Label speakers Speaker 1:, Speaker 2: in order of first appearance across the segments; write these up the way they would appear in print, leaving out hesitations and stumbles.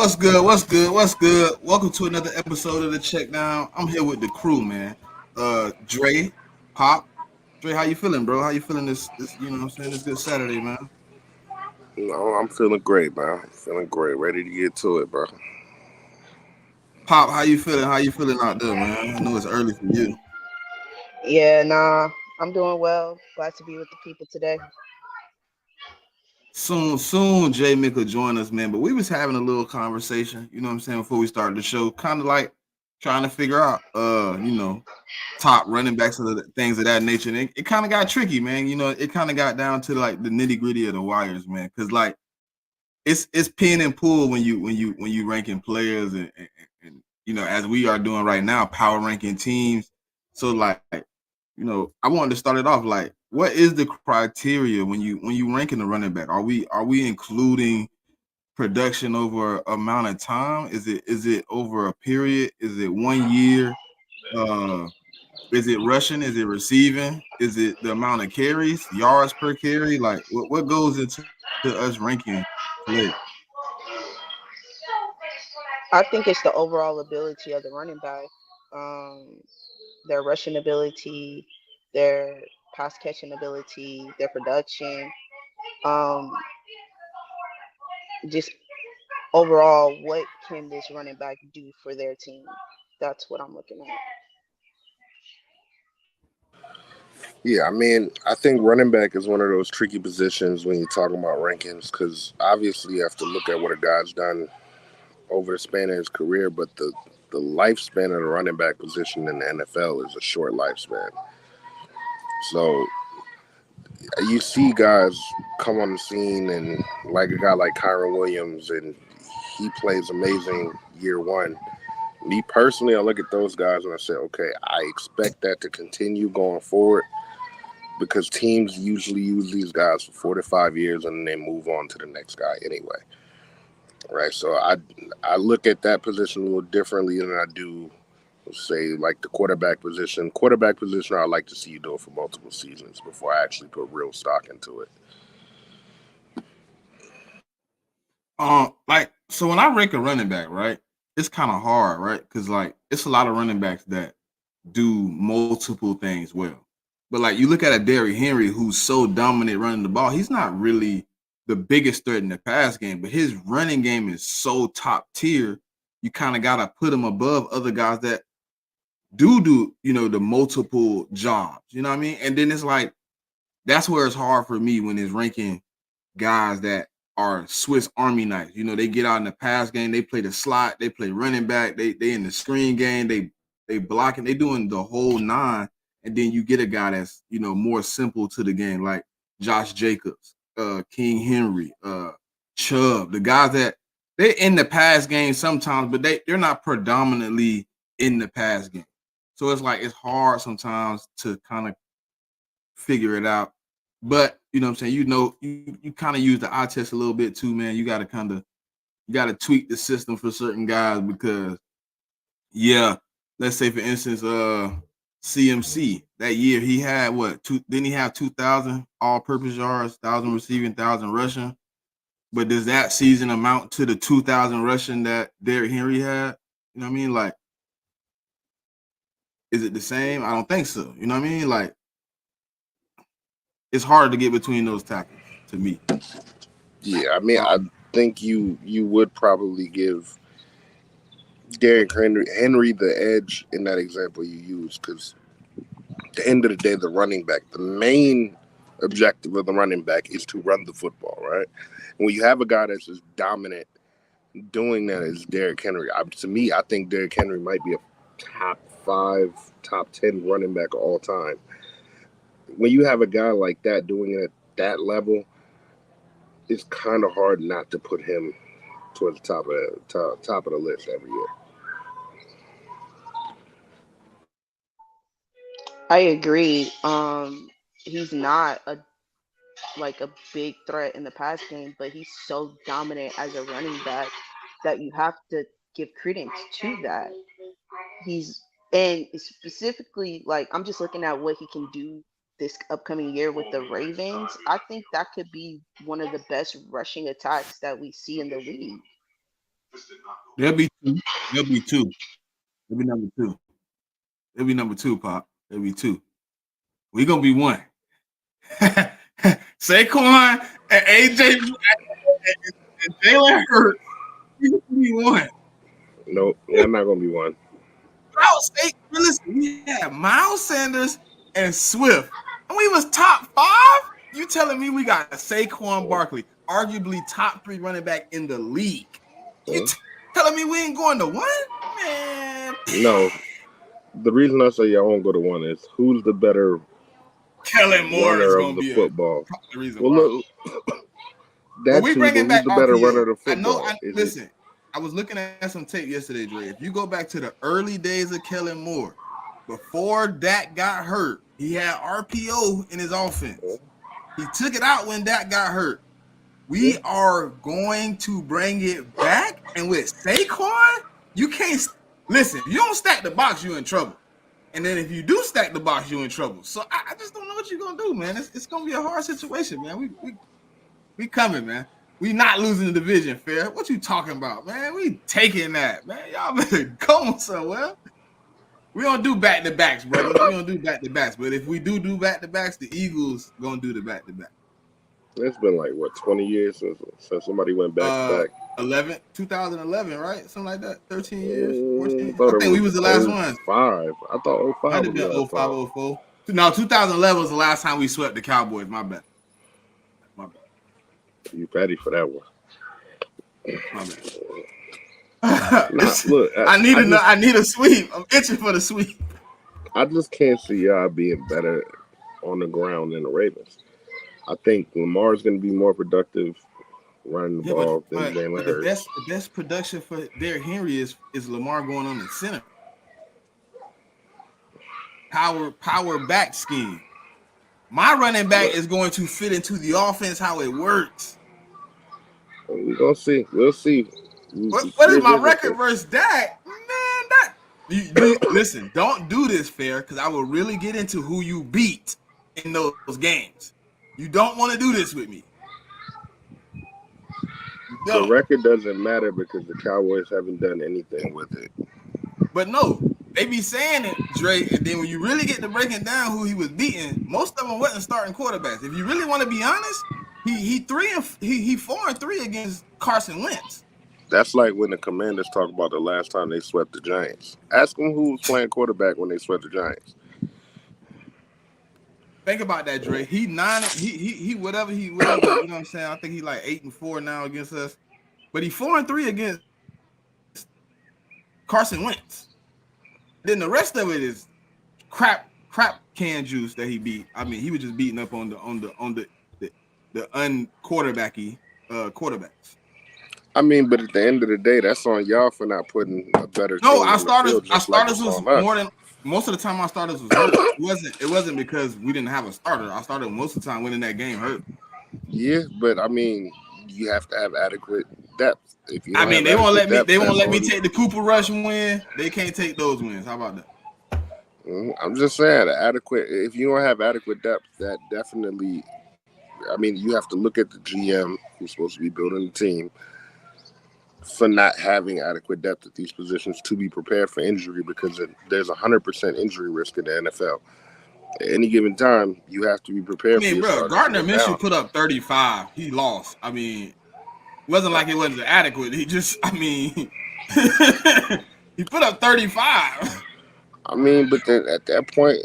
Speaker 1: What's good? What's good? What's good? Welcome to another episode of the CheckDown. I'm here with the crew, man. Dre, Pop. Dre, how you feeling, bro? How you feeling this you know what I'm saying, this good Saturday, man?
Speaker 2: No, I'm feeling great, man. Feeling great. Ready to get to it, bro.
Speaker 1: Pop, how you feeling? How you feeling out there, man? I know it's early for you.
Speaker 3: Yeah, nah, I'm doing well. Glad to be with the people today.
Speaker 1: Soon Jay Mick will join us, man. But we was having a little conversation, you know what I'm saying, before we started the show, kind of like trying to figure out top running backs and things of that nature. And it kind of got tricky, man. You know, it kind of got down to like the nitty-gritty of the wires, man. Cause like it's pin and pull when you ranking players and as we are doing right now, power ranking teams. So like, I wanted to start it off like, what is the criteria when you ranking the running back? Are we including production over amount of time? Is it over a period? Is it 1 year? Uh is it rushing? Is it receiving? Is it the amount of carries, yards per carry? Like what goes into us ranking players?
Speaker 3: I think it's the overall ability of the running back, um, their rushing ability, their pass catching ability, their production, um, just overall, what can this running back do for their team? That's what I'm looking at.
Speaker 2: Yeah, I think running back is one of those tricky positions when you're talking about rankings because obviously you have to look at what a guy's done over the span of his career, but the lifespan of the running back position in the NFL is a short lifespan. So you see guys come on the scene and like a guy like Kyron Williams, and he plays amazing year one. Me personally, I look at those guys and I say, okay, I expect that to continue going forward because teams usually use these guys for 4 to 5 years and then they move on to the next guy anyway, right? So I look at that position a little differently than I do say like the quarterback position. Quarterback position, I like to see you do it for multiple seasons before I actually put real stock into it.
Speaker 1: Like so when I rank a running back, right, it's kind of hard, right? Because like it's a lot of running backs that do multiple things well. But like you look at a Derrick Henry who's so dominant running the ball, he's not really the biggest threat in the pass game, but his running game is so top tier. You kind of gotta put him above other guys that do the multiple jobs. You know what I mean? And then it's like that's where it's hard for me when it's ranking guys that are Swiss Army knives. They get out in the pass game, they play the slot, they play running back, they in the screen game, they blocking, they doing the whole nine. And then you get a guy that's more simple to the game, like Josh Jacobs, King Henry, Chubb, the guys that they're in the pass game sometimes, but they're not predominantly in the pass game. So it's like it's hard sometimes to kind of figure it out. But you know what I'm saying, you kind of use the eye test a little bit too, man. You gotta tweak the system for certain guys because yeah, let's say for instance, CMC that year he had what two didn't he have 2,000 all purpose yards, 1,000 receiving, 1,000 rushing. But does that season amount to the 2,000 rushing that Derrick Henry had? You know what I mean? Like, is it the same? I don't think so. You know what I mean? Like, it's hard to get between those tackles to me.
Speaker 2: Yeah, I
Speaker 1: Um,
Speaker 2: think you would probably give Henry the edge in that example you use because at the end of the day, the running back, the main objective of the running back is to run the football, right? And when you have a guy that's as dominant doing that as Derrick Henry, to me, I think Derrick Henry might be a top five, top 10 running back of all time. When you have a guy like that doing it at that level, it's kind of hard not to put him towards the top of the list every year.
Speaker 3: I agree. He's not a big threat in the pass game, but he's so dominant as a running back that you have to give credence to that. He's and specifically like I'm just looking at what he can do this upcoming year with the Ravens. I think that could be one of the best rushing attacks that we see in the league.
Speaker 1: There'll be two. There'll be two. There'll be number two. There'll be number two, Pop. There'll be two. We gonna be one. Saquon and AJ and Jalen Hurts. We gonna be one.
Speaker 2: Nope, they're not gonna be one.
Speaker 1: Listen, we had Miles Sanders and Swift, and we was top 5. You telling me we got Saquon Barkley, arguably top 3 running back in the league? You telling me we ain't going to one? Man,
Speaker 2: no. The reason I say y'all won't go to one is who's the better
Speaker 1: Kellen Moore is
Speaker 2: runner of the football?
Speaker 1: The reason
Speaker 2: well,
Speaker 1: why.
Speaker 2: Look, that's
Speaker 1: we bringing
Speaker 2: who's
Speaker 1: back
Speaker 2: the better
Speaker 1: RPO.
Speaker 2: runner of the football.
Speaker 1: Listen. I was looking at some tape yesterday, Dre. If you go back to the early days of Kellen Moore, before Dak got hurt, he had RPO in his offense. He took it out when Dak got hurt. We are going to bring it back, and with Saquon, you can't listen. If you don't stack the box, you're in trouble. And then if you do stack the box, you're in trouble. So I just don't know what you're gonna do, man. It's gonna be a hard situation, man. We coming, man. We not losing the division, fair. What you talking about, man? We taking that, man. Y'all better go somewhere. We don't do back-to-backs, brother. We don't do back-to-backs. But if we do back-to-backs, the Eagles gonna do the back-to-back.
Speaker 2: It's been like, what, 20 years since somebody went back-to-back?
Speaker 1: 2011, right? Something like that. 13 years, 14.
Speaker 2: I
Speaker 1: think we was the last one.
Speaker 2: 5. I thought 05
Speaker 1: Might have been 05, 04. No, 2011 was the last time we swept the Cowboys. My bad.
Speaker 2: You petty for that one.
Speaker 1: My bad.
Speaker 2: Look,
Speaker 1: I need a sweep. I'm itching for the sweep.
Speaker 2: I just can't see y'all being better on the ground than the Ravens. I think Lamar's going to be more productive running the ball than Jalen Hurts.
Speaker 1: The best production for Derrick Henry is Lamar going on the center. Power back scheme. My running back is going to fit into the offense how it works.
Speaker 2: We're going to see. We'll see.
Speaker 1: What is my record versus Dak? Man, listen, don't do this, fair, because I will really get into who you beat in those games. You don't want to do this with me.
Speaker 2: The record doesn't matter because the Cowboys haven't done anything with it.
Speaker 1: But no, they be saying it, Dre, and then when you really get to breaking down who he was beating, most of them wasn't starting quarterbacks. If you really want to be honest, he 4-3 against Carson Wentz.
Speaker 2: That's like when the Commanders talk about the last time they swept the Giants. Ask them who was playing quarterback when they swept the Giants.
Speaker 1: Think about that, Dre. He whatever. You know what I'm saying? I think he like 8-4 now against us, but he 4-3 against Carson Wentz. Then the rest of it is crap can juice that he beat. I mean, he was just beating up on the unquarterbacky quarterbacks.
Speaker 2: I mean, but at the end of the day, that's on y'all for not putting a better.
Speaker 1: No, our starters was more than most of the time. Our starters was hurt. It wasn't because we didn't have a starter. Our starter most of the time winning that game hurt.
Speaker 2: Yeah, but I mean, you have to have adequate depth. If you
Speaker 1: they won't let me. They won't let me take the Cooper Rush win. They can't take those wins. How about that?
Speaker 2: I'm just saying, adequate. If you don't have adequate depth, that definitely. I mean, you have to look at the GM who's supposed to be building the team for not having adequate depth at these positions to be prepared for injury, because there's 100% injury risk in the NFL. At any given time, you have to be prepared.
Speaker 1: I mean, bro, Gardner Minshew put up 35. He lost. I mean, it wasn't like it wasn't adequate. He just, I mean, he put up 35.
Speaker 2: I mean, but then at that point,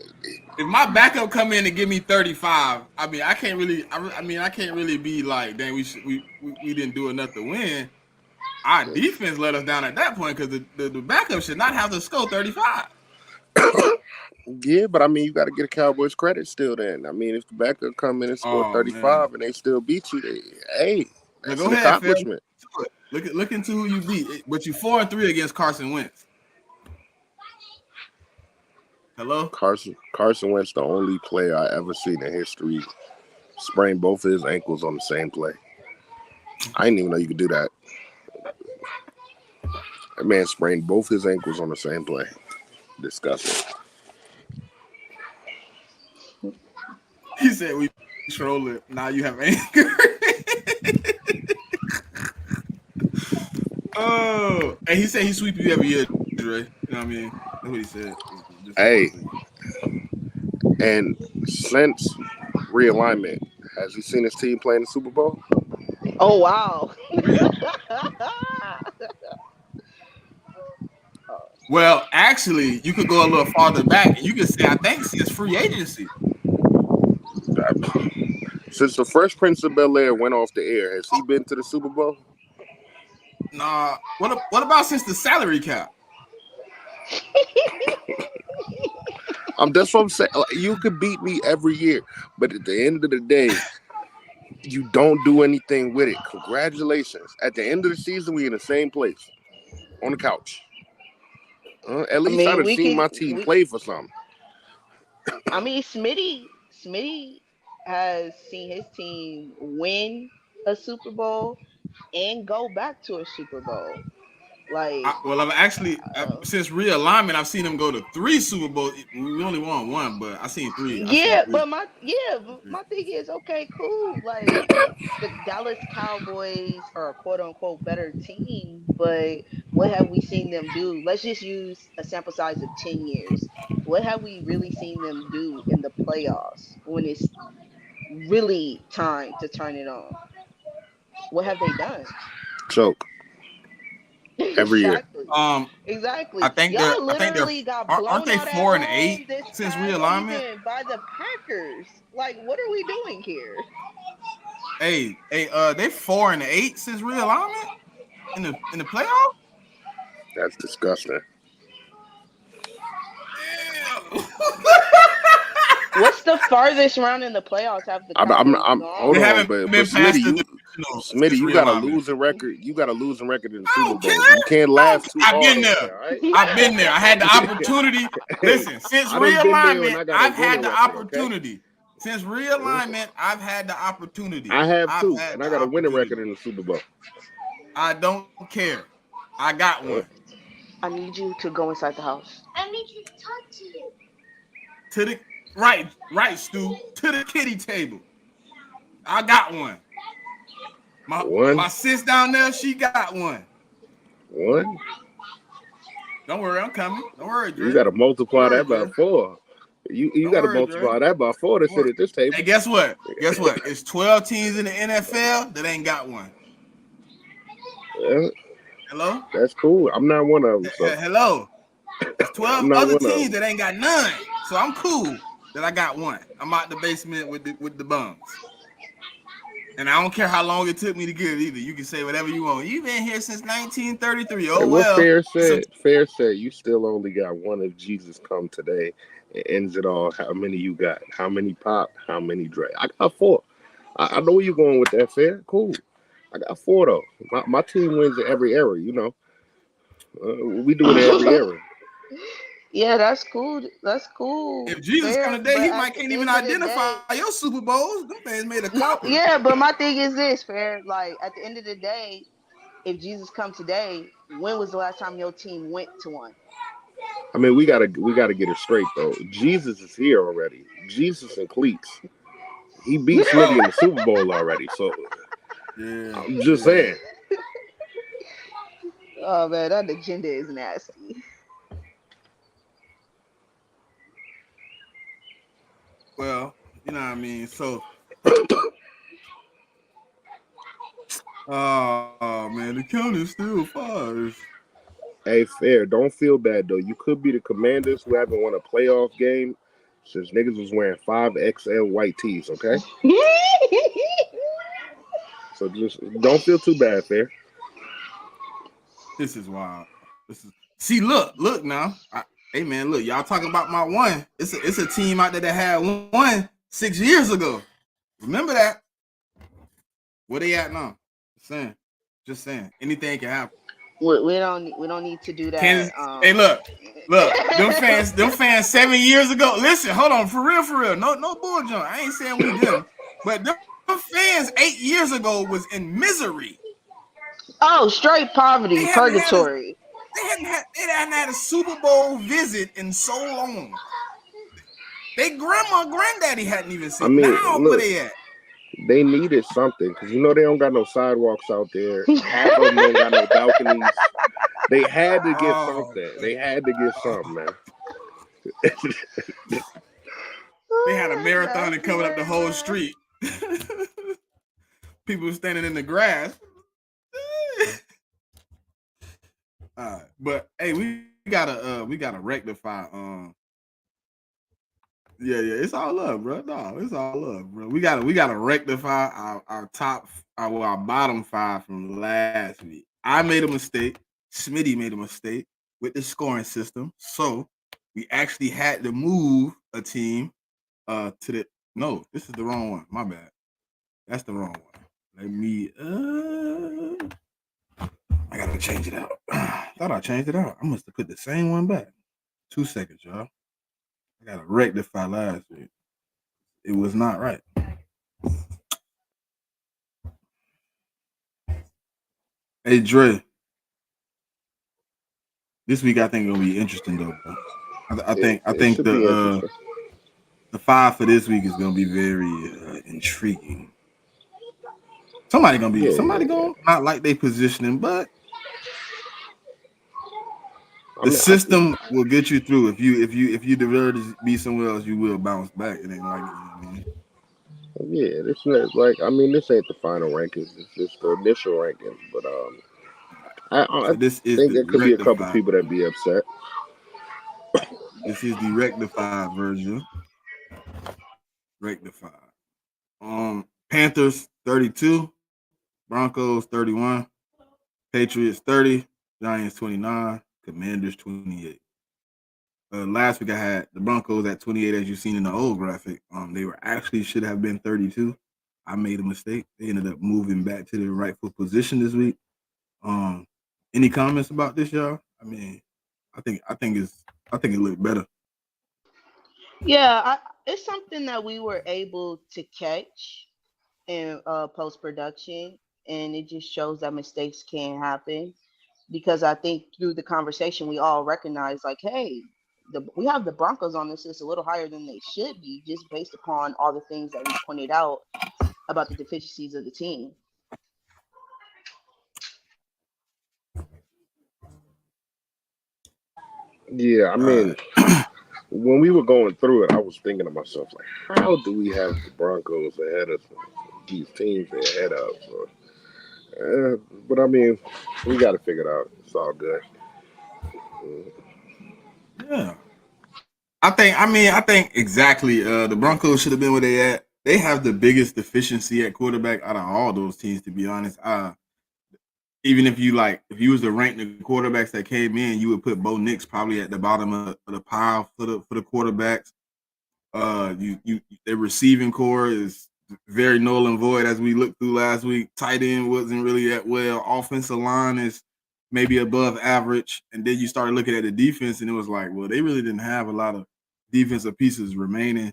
Speaker 1: if my backup come in and give me 35, I mean, I can't really be like, dang, we didn't do enough to win. Our defense let us down at that point because the backup should not have to score 35.
Speaker 2: Yeah, but I mean, you got to get a Cowboys credit still. Then I mean, if the backup come in and score 35 and they still beat you, that's an accomplishment.
Speaker 1: Look into who you beat, but you 4-3 against Carson Wentz. Hello,
Speaker 2: Carson Wentz, the only player I ever seen in history sprain both of his ankles on the same play. I didn't even know you could do that. That man sprained both his ankles on the same play. Disgusting.
Speaker 1: He said we control it. Now you have anger. Oh, and he said he sweep you every year, Dre. You know what I mean? That's what he said.
Speaker 2: Hey, and since realignment, has he seen his team play in the Super Bowl?
Speaker 3: Oh wow.
Speaker 1: Well, actually, you could go a little farther back, and you could say, I think since free agency.
Speaker 2: Since the Fresh Prince of Bel-Air went off the air, has he been to the Super Bowl?
Speaker 1: Nah. What about since the salary cap?
Speaker 2: That's what I'm saying. Like, you could beat me every year, but at the end of the day, you don't do anything with it. Congratulations. At the end of the season, we in the same place on the couch. At
Speaker 3: I
Speaker 2: least I
Speaker 3: mean,
Speaker 2: done seen my team play for something.
Speaker 3: I mean, Smitty has seen his team win a Super Bowl and go back to a Super Bowl. Like,
Speaker 1: I've actually since realignment, I've seen him go to 3 Super Bowls. We only won 1, but I seen 3.
Speaker 3: but my thing is, okay, cool. Like, the Dallas Cowboys are a quote unquote better team, but what have we seen them do? Let's just use a sample size of 10 years. What have we really seen them do in the playoffs when it's really time to turn it on? What have they done?
Speaker 2: Choke every year.
Speaker 3: Exactly.
Speaker 1: I think they're.
Speaker 3: Y'all
Speaker 1: I think they're.
Speaker 3: literally got
Speaker 1: Aren't
Speaker 3: blown
Speaker 1: they
Speaker 3: out at
Speaker 1: 4 and
Speaker 3: home
Speaker 1: 8
Speaker 3: this
Speaker 1: since
Speaker 3: past
Speaker 1: realignment?
Speaker 3: season by the Packers. Like, what are we doing here?
Speaker 1: Hey, they 4 and 8 since realignment in the playoffs.
Speaker 2: That's disgusting.
Speaker 3: What's the farthest round in the playoffs have the Cowboys gone?
Speaker 2: Hold
Speaker 1: They
Speaker 2: on,
Speaker 1: haven't
Speaker 2: but
Speaker 1: been past
Speaker 2: Smitty,
Speaker 1: the
Speaker 2: Smitty, you got a losing record. You got a losing record in the Super Bowl. You can't laugh too hard.
Speaker 1: I've been there.
Speaker 2: All right?
Speaker 1: I've been there. I had the opportunity. Listen, since realignment, I've had the
Speaker 2: record,
Speaker 1: opportunity.
Speaker 2: Okay?
Speaker 1: Since realignment, I've had the opportunity.
Speaker 2: I have too, and I got a winning record in the Super Bowl.
Speaker 1: I don't care. I got one.
Speaker 3: I need you to go inside the house.
Speaker 4: I need to talk to you.
Speaker 1: To the right, Stu. To the kitty table. I got one. My sis down there, she got one.
Speaker 2: One?
Speaker 1: Don't worry, I'm coming. Don't worry, Dre.
Speaker 2: You got to multiply that by 4. You got to multiply that by 4 to sit at this table.
Speaker 1: Hey, guess what? It's 12 teams in the NFL that ain't got one.
Speaker 2: Yeah.
Speaker 1: Hello?
Speaker 2: That's cool. I'm not one of them. So.
Speaker 1: Hello? There's 12 other teams that ain't got none. So I'm cool that I got one. I'm out the basement with the bums. And I don't care how long it took me to get it either. You can say whatever you want. You've been here since 1933. Oh, well.
Speaker 2: Fair said, you still only got one of Jesus come today. It ends it all. How many you got? How many Pop? How many Dre? I got 4. I know where you're going with that, Fair. Cool. I got 4, though. My team wins in every era, you know. We do it in every era.
Speaker 3: Yeah, that's cool. That's cool.
Speaker 1: If Jesus come today, he might can't even identify your Super Bowls. Them fans made a couple.
Speaker 3: Yeah, but my thing is this, Fair. Like, at the end of the day, if Jesus come today, when was the last time your team went to one?
Speaker 2: I mean, we gotta get it straight though. Jesus is here already. Jesus and cleats. He beat Smitty in the Super Bowl already. So yeah, I'm just saying.
Speaker 3: Oh man, that agenda is nasty.
Speaker 1: Well, you know what I mean. So, oh man, the count is still 5.
Speaker 2: Hey, Fair, don't feel bad though. You could be the Commanders who haven't won a playoff game since niggas was wearing 5XL white tees. Okay. So just don't feel too bad, Fair.
Speaker 1: This is wild. See, look now. Hey man, look, y'all talking about my one. It's a team out there that had one 6 years ago. Remember that? Where they at now? Just saying. Anything can happen.
Speaker 3: We don't need to do that.
Speaker 1: Hey, look. Them fans 7 years ago. Listen, hold on, for real. No bull jump. I ain't saying we did, but them fans 8 years ago was in misery.
Speaker 3: Oh, straight poverty, purgatory.
Speaker 1: They hadn't had a Super Bowl visit in so long. They granddaddy hadn't even seen. Now where they at?
Speaker 2: They needed something because they don't got no sidewalks out there. Half of them don't got no balconies. They had to get
Speaker 1: Oh,
Speaker 2: something. They had to get something, man.
Speaker 1: they had a
Speaker 3: Oh,
Speaker 1: marathon
Speaker 3: that's
Speaker 1: and covered up the whole
Speaker 3: hilarious.
Speaker 1: street. People standing in the grass. But hey, we gotta rectify. Yeah, it's all love, bro. No, it's all love, bro. We gotta rectify our bottom five from last week. I made a mistake. Smitty made a mistake with the scoring system, so we actually had to move a team to the. No, this is the wrong one. My bad. That's the wrong one. Let me. I gotta change it out. Thought I changed it out. I must have put the same one back. 2 seconds, y'all. I gotta rectify last week. It was not right. Hey Dre, this week I think gonna be interesting though, bro. I
Speaker 2: It,
Speaker 1: think I
Speaker 2: it
Speaker 1: think
Speaker 2: should be interesting.
Speaker 1: the five for this week is gonna be very intriguing. Somebody
Speaker 2: Yeah.
Speaker 1: gonna not like they positioning, but
Speaker 2: I
Speaker 1: the
Speaker 2: mean,
Speaker 1: system will get you through. If you deserve to be somewhere else, you will bounce back. It ain't like it. You know what I mean?
Speaker 2: yeah. This is like, this ain't the final rankings. It's just the initial rankings. But I
Speaker 1: So this is
Speaker 2: think
Speaker 1: the
Speaker 2: there could be a couple
Speaker 1: rectified.
Speaker 2: people that be upset.
Speaker 1: This is the rectified version. Rectified. Panthers 32, Broncos 31, Patriots 30, Giants 29, Commanders 28. Last week I had the Broncos at 28, as you've seen in the old graphic. They were actually should have been 32. I made a mistake. They ended up moving back to their rightful position this week. Um, any comments about this, y'all? I mean, I think it looked better.
Speaker 3: Yeah, it's something that we were able to catch in post production, and it just shows that mistakes can happen. Because I think through the conversation, we all recognize, like, hey, we have the Broncos on this list a little higher than they should be, just based upon all the things that we pointed out about the deficiencies of the team.
Speaker 2: Yeah,
Speaker 1: Uh,
Speaker 2: when we were going through it, I was thinking to myself, like, how do we have the Broncos ahead of these teams they're ahead of? So, but we got to figure it out. It's all good.
Speaker 1: yeah, I think exactly. The Broncos should have been where they at. They have the biggest deficiency at quarterback out of all those teams, to be honest. Even if you was to rank the quarterbacks that came in, you would put Bo Nix probably at the bottom of the pile for the quarterbacks. You their receiving core is very null and void as we looked through last week. Tight end wasn't really that well. Offensive line is maybe above average, and then you started looking at the defense, and it was like, well, they really didn't have a lot of defensive pieces remaining.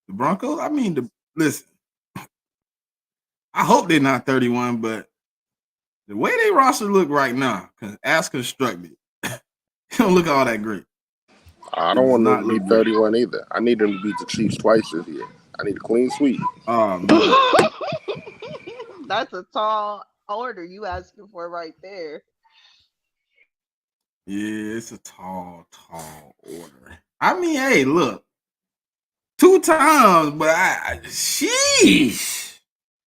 Speaker 1: The Broncos, listen, I hope they're not 31, but the way they roster look right now, as constructed, it don't look all that great.
Speaker 2: I
Speaker 1: It
Speaker 2: don't
Speaker 1: does
Speaker 2: want them
Speaker 1: not
Speaker 2: to be
Speaker 1: look great.
Speaker 2: 31 either. I need them to beat the Chiefs twice this year. I need a clean sweep.
Speaker 1: Oh man,
Speaker 3: That's a tall order you asking for right there.
Speaker 1: yeah, it's a tall order. I mean, hey, look, 2 times, but sheesh.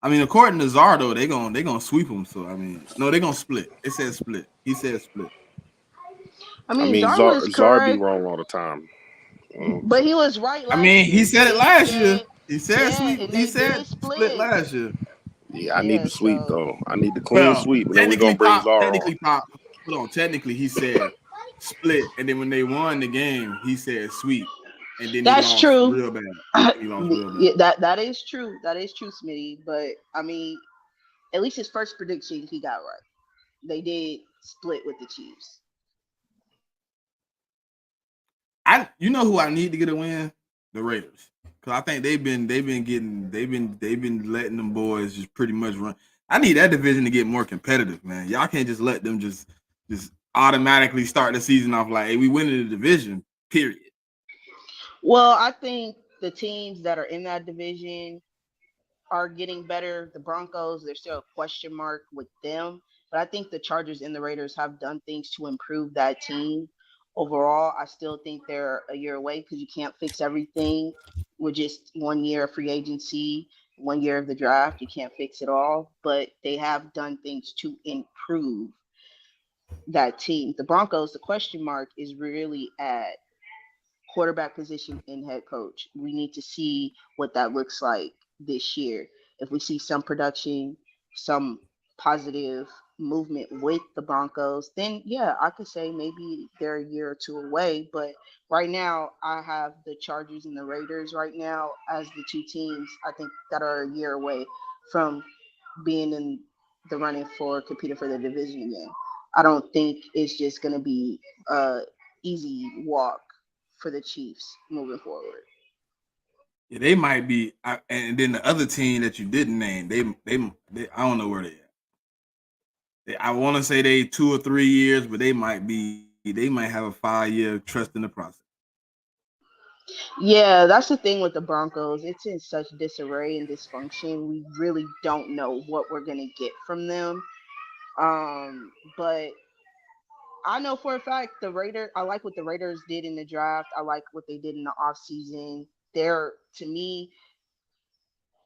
Speaker 1: I mean, according to Zardo, they gonna sweep them. So I mean, no, they gonna split. It says split. He said split.
Speaker 3: I mean, Zar was
Speaker 2: Zar be
Speaker 3: correct,
Speaker 2: wrong all the time. Mm.
Speaker 3: but he was right
Speaker 1: I
Speaker 3: last
Speaker 1: mean, he
Speaker 3: year.
Speaker 1: said it
Speaker 3: He
Speaker 1: last year.
Speaker 3: said,
Speaker 1: He said
Speaker 3: yeah,
Speaker 1: sweep.
Speaker 3: and
Speaker 1: He
Speaker 3: they
Speaker 1: said
Speaker 3: did
Speaker 1: split
Speaker 3: split.
Speaker 1: last year.
Speaker 2: Yeah, I need the
Speaker 3: Yeah,
Speaker 2: sweep
Speaker 3: so
Speaker 2: though. I need the clean
Speaker 1: Well,
Speaker 2: sweep, and then we're gonna bring Zar on.
Speaker 1: hold on. Technically, he said split, and then when they won the game, he said sweep, and then he
Speaker 3: that's
Speaker 1: lost
Speaker 3: true.
Speaker 1: real bad. And he lost real bad.
Speaker 3: Yeah, that is true. That is true, Smitty. But I mean, at least his first prediction he got right. They did split with the Chiefs.
Speaker 1: You know who I need to get a win? The Raiders, because I think they've been letting them boys just pretty much run. I need that division to get more competitive, man. Y'all can't just let them just automatically start the season off like, hey, we winning the division. Period.
Speaker 3: Well, I think the teams that are in that division are getting better. The Broncos, there's still a question mark with them, but I think the Chargers and the Raiders have done things to improve that team. Overall, I still think they're a year away because you can't fix everything with just 1 year of free agency, 1 year of the draft. You can't fix it all, but they have done things to improve that team. The Broncos, the question mark is really at quarterback position and head coach. We need to see what that looks like this year. If we see some production, some positive movement with the Broncos, then yeah, I could say maybe they're a year or two away. But right now, I have the Chargers and the Raiders right now as the two teams I think that are a year away from being in the running for competing for the division again. I don't think it's just going to be a easy walk for the Chiefs moving forward.
Speaker 1: Yeah, they might be, and then the other team that you didn't name, they I don't know where they at. I want to say they 2 or 3 years, but they might have a 5 year trust in the process.
Speaker 3: Yeah, that's the thing with the Broncos. It's in such disarray and dysfunction. We really don't know what we're going to get from them. But I know for a fact the Raiders, I like what the Raiders did in the draft. I like what they did in the offseason. To me,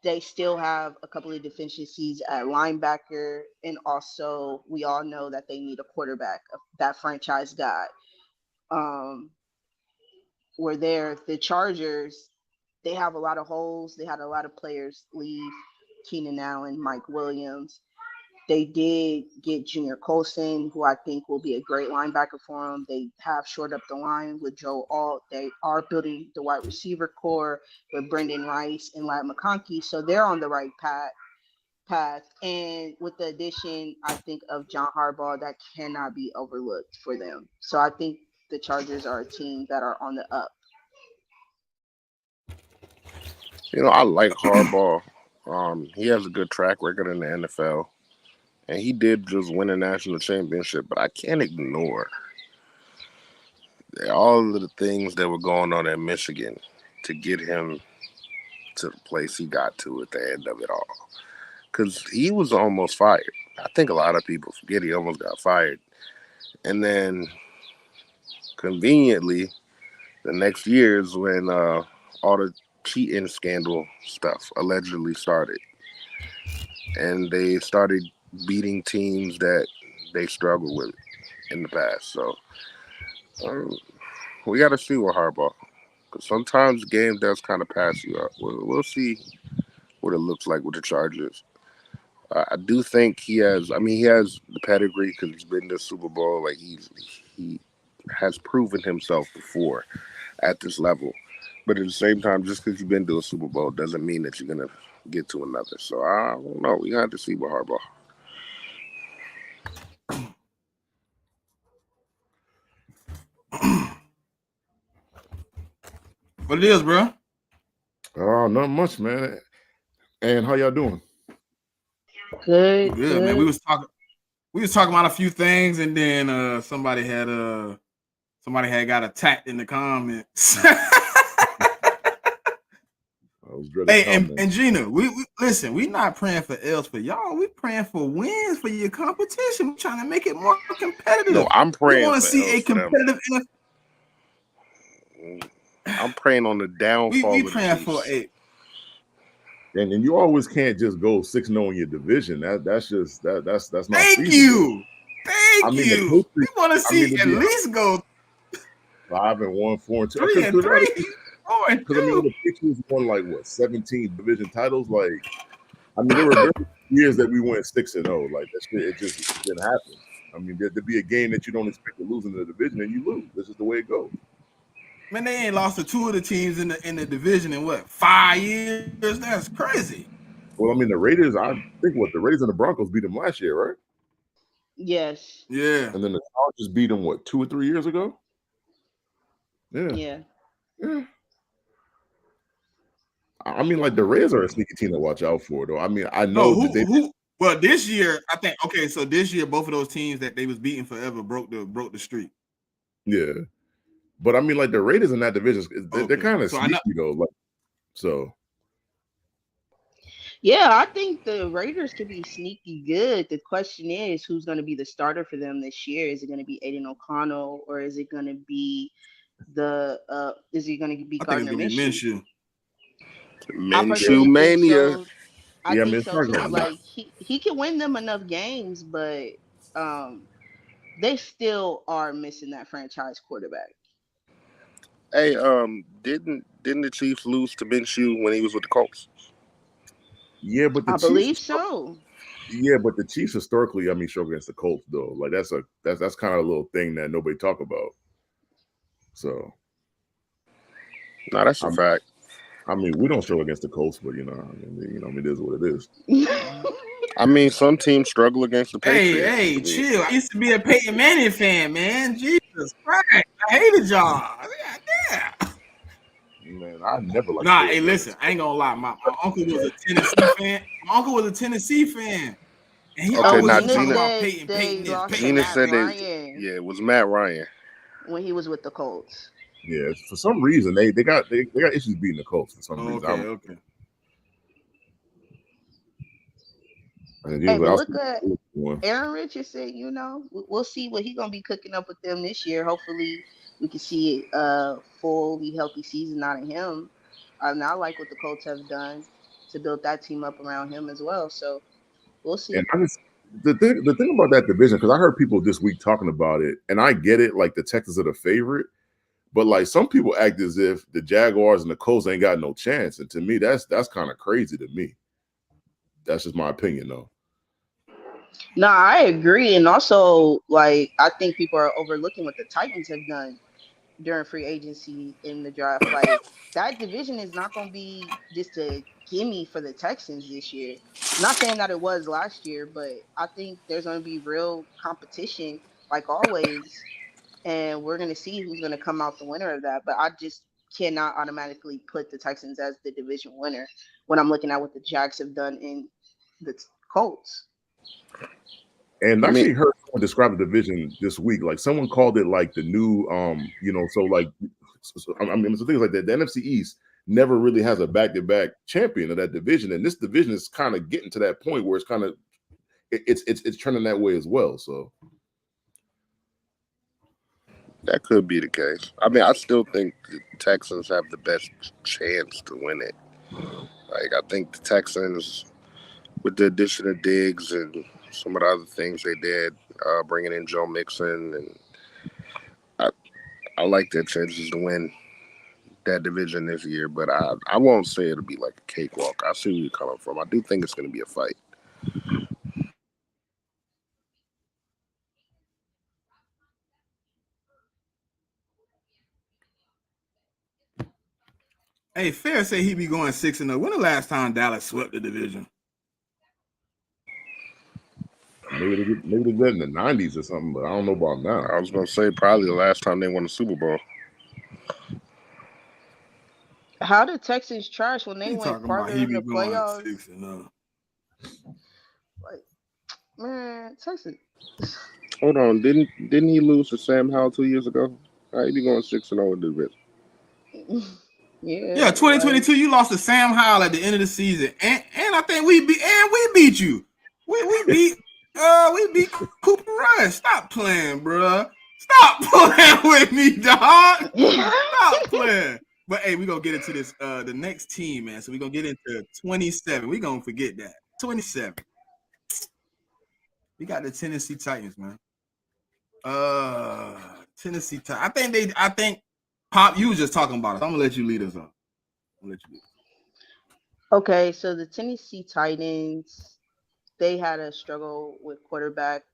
Speaker 3: they still have a couple of deficiencies at linebacker, and also we all know that they need a quarterback, that franchise guy. Um, were there the Chargers? They have a lot of holes. They had a lot of players leave: Keenan Allen, Mike Williams. They did get Junior Colson, who I think will be a great linebacker for them. They have shored up the line with Joe Alt. They are building the wide receiver core with Brendan Rice and Ladd McConkey. So they're on the right path. And with the addition, I think, of John Harbaugh, that cannot be overlooked for them. So I think the Chargers are a team that are on the up.
Speaker 2: I like Harbaugh. He has a good track record in the NFL, and he did just win a national championship. But I can't ignore all of the things that were going on in Michigan to get him to the place he got to at the end of it all. Because he was almost fired. I think a lot of people forget he almost got fired. And then, conveniently, the next year is when all the cheating scandal stuff allegedly started. And they started beating teams that they struggled with in the past. So, we got to see with Harbaugh. Because sometimes the game does kind of pass you up. We'll see what it looks like with the Chargers. I do think he has. I mean, he has the pedigree because he's been to the Super Bowl. Like he has proven himself before at this level. But at the same time, just because you've been to a Super Bowl doesn't mean that you're gonna get to another. So I don't know. We got to see with Harbaugh.
Speaker 1: What it is, bro?
Speaker 5: Not much, man. And how y'all doing?
Speaker 3: Good.
Speaker 1: Man. We was talking about a few things, and then somebody had got attacked in the comments. Hey, and Gina, we listen. We not praying for L's for y'all. We praying for wins for your competition. We trying to make it more competitive.
Speaker 2: No, I'm praying.
Speaker 1: We want to see a competitive.
Speaker 2: I'm praying on the downfall.
Speaker 1: We praying for a.
Speaker 5: And you always can't just go 6-0 in your division. That's not.
Speaker 1: Thank
Speaker 5: feasible.
Speaker 1: you. Thank you. We want to see at least go
Speaker 5: 5-1, 4-2,
Speaker 1: 3-3.
Speaker 5: Because I mean, the Patriots won like what 17 division titles. Like, I mean, there were years that we went 6-0. Like that shit, it just didn't happen. I mean, there'd be a game that you don't expect to lose in the division, and you lose. This is the way it goes.
Speaker 1: Man, they ain't lost to two of the teams in the division in what 5 years? That's crazy.
Speaker 5: Well, I mean, the Raiders. I think the Raiders and the Broncos beat them last year, right?
Speaker 3: Yes.
Speaker 1: Yeah.
Speaker 5: And then the Chargers beat them 2 or 3 years ago. Yeah. I mean, like the Raiders are a sneaky team to watch out for, though. I mean, I know
Speaker 1: who. Well, this year I think So this year, both of those teams that they was beating forever broke the streak.
Speaker 5: Yeah, but I mean, like the Raiders in that division, they're kind of sneaky though. Like, so.
Speaker 3: Yeah, I think the Raiders could be sneaky good. The question is, who's going to be the starter for them this year? Is it going to be Aiden O'Connell, or is it going to be is it going to be
Speaker 1: I think it's
Speaker 3: Gardner
Speaker 1: gonna be
Speaker 3: Minshew?
Speaker 1: Minshew.
Speaker 3: I
Speaker 2: Minshew
Speaker 3: personally think
Speaker 2: mania.
Speaker 3: so. I
Speaker 5: Yeah, I
Speaker 3: think
Speaker 5: mean, it's
Speaker 3: so
Speaker 5: not
Speaker 3: too.
Speaker 5: gonna be.
Speaker 3: Like he can win them enough games, but um they still are missing that franchise quarterback.
Speaker 2: Hey, didn't the Chiefs lose to Minshew when he was with the Colts?
Speaker 5: Yeah, but the
Speaker 3: I
Speaker 5: Chiefs.
Speaker 3: believe so.
Speaker 5: Yeah, but the Chiefs historically, I mean, show against the Colts though. Like that's kind of a little thing that nobody talk about. So
Speaker 2: No, that's a
Speaker 5: I'm,
Speaker 2: fact.
Speaker 5: I mean, we don't show against the Colts, but I mean, it is what it is.
Speaker 2: I mean, some teams struggle against the Patriots.
Speaker 1: Hey,
Speaker 2: I mean,
Speaker 1: chill. I used to be a Peyton Manning fan, man. Jesus Christ. I hated y'all. God damn.
Speaker 5: Man, I never like
Speaker 1: Nah,
Speaker 5: Peyton
Speaker 1: hey,
Speaker 5: Manning.
Speaker 1: listen, I ain't gonna lie. My uncle was a Tennessee fan. My uncle was a Tennessee fan. And he
Speaker 2: okay,
Speaker 3: Oh,
Speaker 1: always
Speaker 2: now
Speaker 1: used to talk
Speaker 3: Gina
Speaker 2: Gina,
Speaker 1: about
Speaker 3: said
Speaker 1: Peyton,
Speaker 3: they
Speaker 1: Peyton this,
Speaker 3: lost to
Speaker 1: Peyton
Speaker 2: Gina
Speaker 1: that.
Speaker 3: Matt
Speaker 2: said that.
Speaker 3: Ryan
Speaker 2: Yeah, it was Matt Ryan.
Speaker 3: when he was with the Colts.
Speaker 5: Yeah, for some reason they got issues beating the Colts for some reason.
Speaker 1: Okay, okay.
Speaker 5: And
Speaker 3: Hey,
Speaker 5: usually
Speaker 3: but
Speaker 5: I'll
Speaker 3: look
Speaker 5: see
Speaker 3: at
Speaker 5: one.
Speaker 3: Aaron Richardson. We'll see what he's gonna be cooking up with them this year. Hopefully, we can see a fully healthy season out of him. And I like what the Colts have done to build that team up around him as well. So we'll
Speaker 5: And
Speaker 3: see.
Speaker 5: I just the thing about that division, because I heard people this week talking about it, and I get it, like the Texans are the favorite, but like some people act as if the Jaguars and the Colts ain't got no chance. And to me, that's kind of crazy to me. That's just my opinion though.
Speaker 3: No, I agree, and also like I think people are overlooking what the Titans have done during free agency in the draft. Like that division is not going to be just a gimme for the Texans this year. Not saying that it was last year, but I think there's going to be real competition, like always, and we're going to see who's going to come out the winner of that. But I just cannot automatically put the Texans as the division winner when I'm looking at what the Jags have done in the Colts.
Speaker 5: And
Speaker 2: I
Speaker 5: I
Speaker 2: mean,
Speaker 5: actually heard someone describe the division this week. Like someone called it like the new, so like, I mean, so things like that. The NFC East never really has a back-to-back champion of that division, and this division is kind of getting to that point where it's kind of it's trending that way as well. So
Speaker 2: that could be the case. I mean, I still think the Texans have the best chance to win it. Like, I think the Texans, with the addition of Diggs and some of the other things they did, bringing in Joe Mixon, and I, I like their chances to win that division this year. But I won't say it'll be like a cakewalk. I see where you're coming from. I do think it's going to be a fight.
Speaker 1: Hey, Fair say he be going 6-0. When the last time Dallas swept the division?
Speaker 5: maybe they did in the '90s or something, but I don't know about now.
Speaker 2: I was going to say probably the last time they won the Super Bowl.
Speaker 3: How did Texans trash when they
Speaker 1: He
Speaker 3: went
Speaker 1: talking about
Speaker 3: farther
Speaker 1: he
Speaker 3: in
Speaker 1: be
Speaker 3: the
Speaker 1: going
Speaker 3: playoffs?
Speaker 1: 6-0.
Speaker 3: Like, man, Texas.
Speaker 2: Hold on, didn't he lose to Sam Howell 2 years ago? How he be going 6-0 with the division?
Speaker 1: Yeah,
Speaker 3: Yeah, like
Speaker 1: 2022, you lost to Sam Howell at the end of the season, and I think we beat you. We beat Cooper Rush. Stop playing, bruh. Stop playing with me, dog. Stop playing. But hey, we gonna get into this the next team, man. So we gonna get into 27. We gonna forget that 27. We got the Tennessee Titans, man. Tennessee Titans. I think Pop, you was just talking about it. So I'm gonna let you lead us on. I'm gonna let you lead us.
Speaker 3: okay, so the Tennessee Titans, they had a struggle with quarterback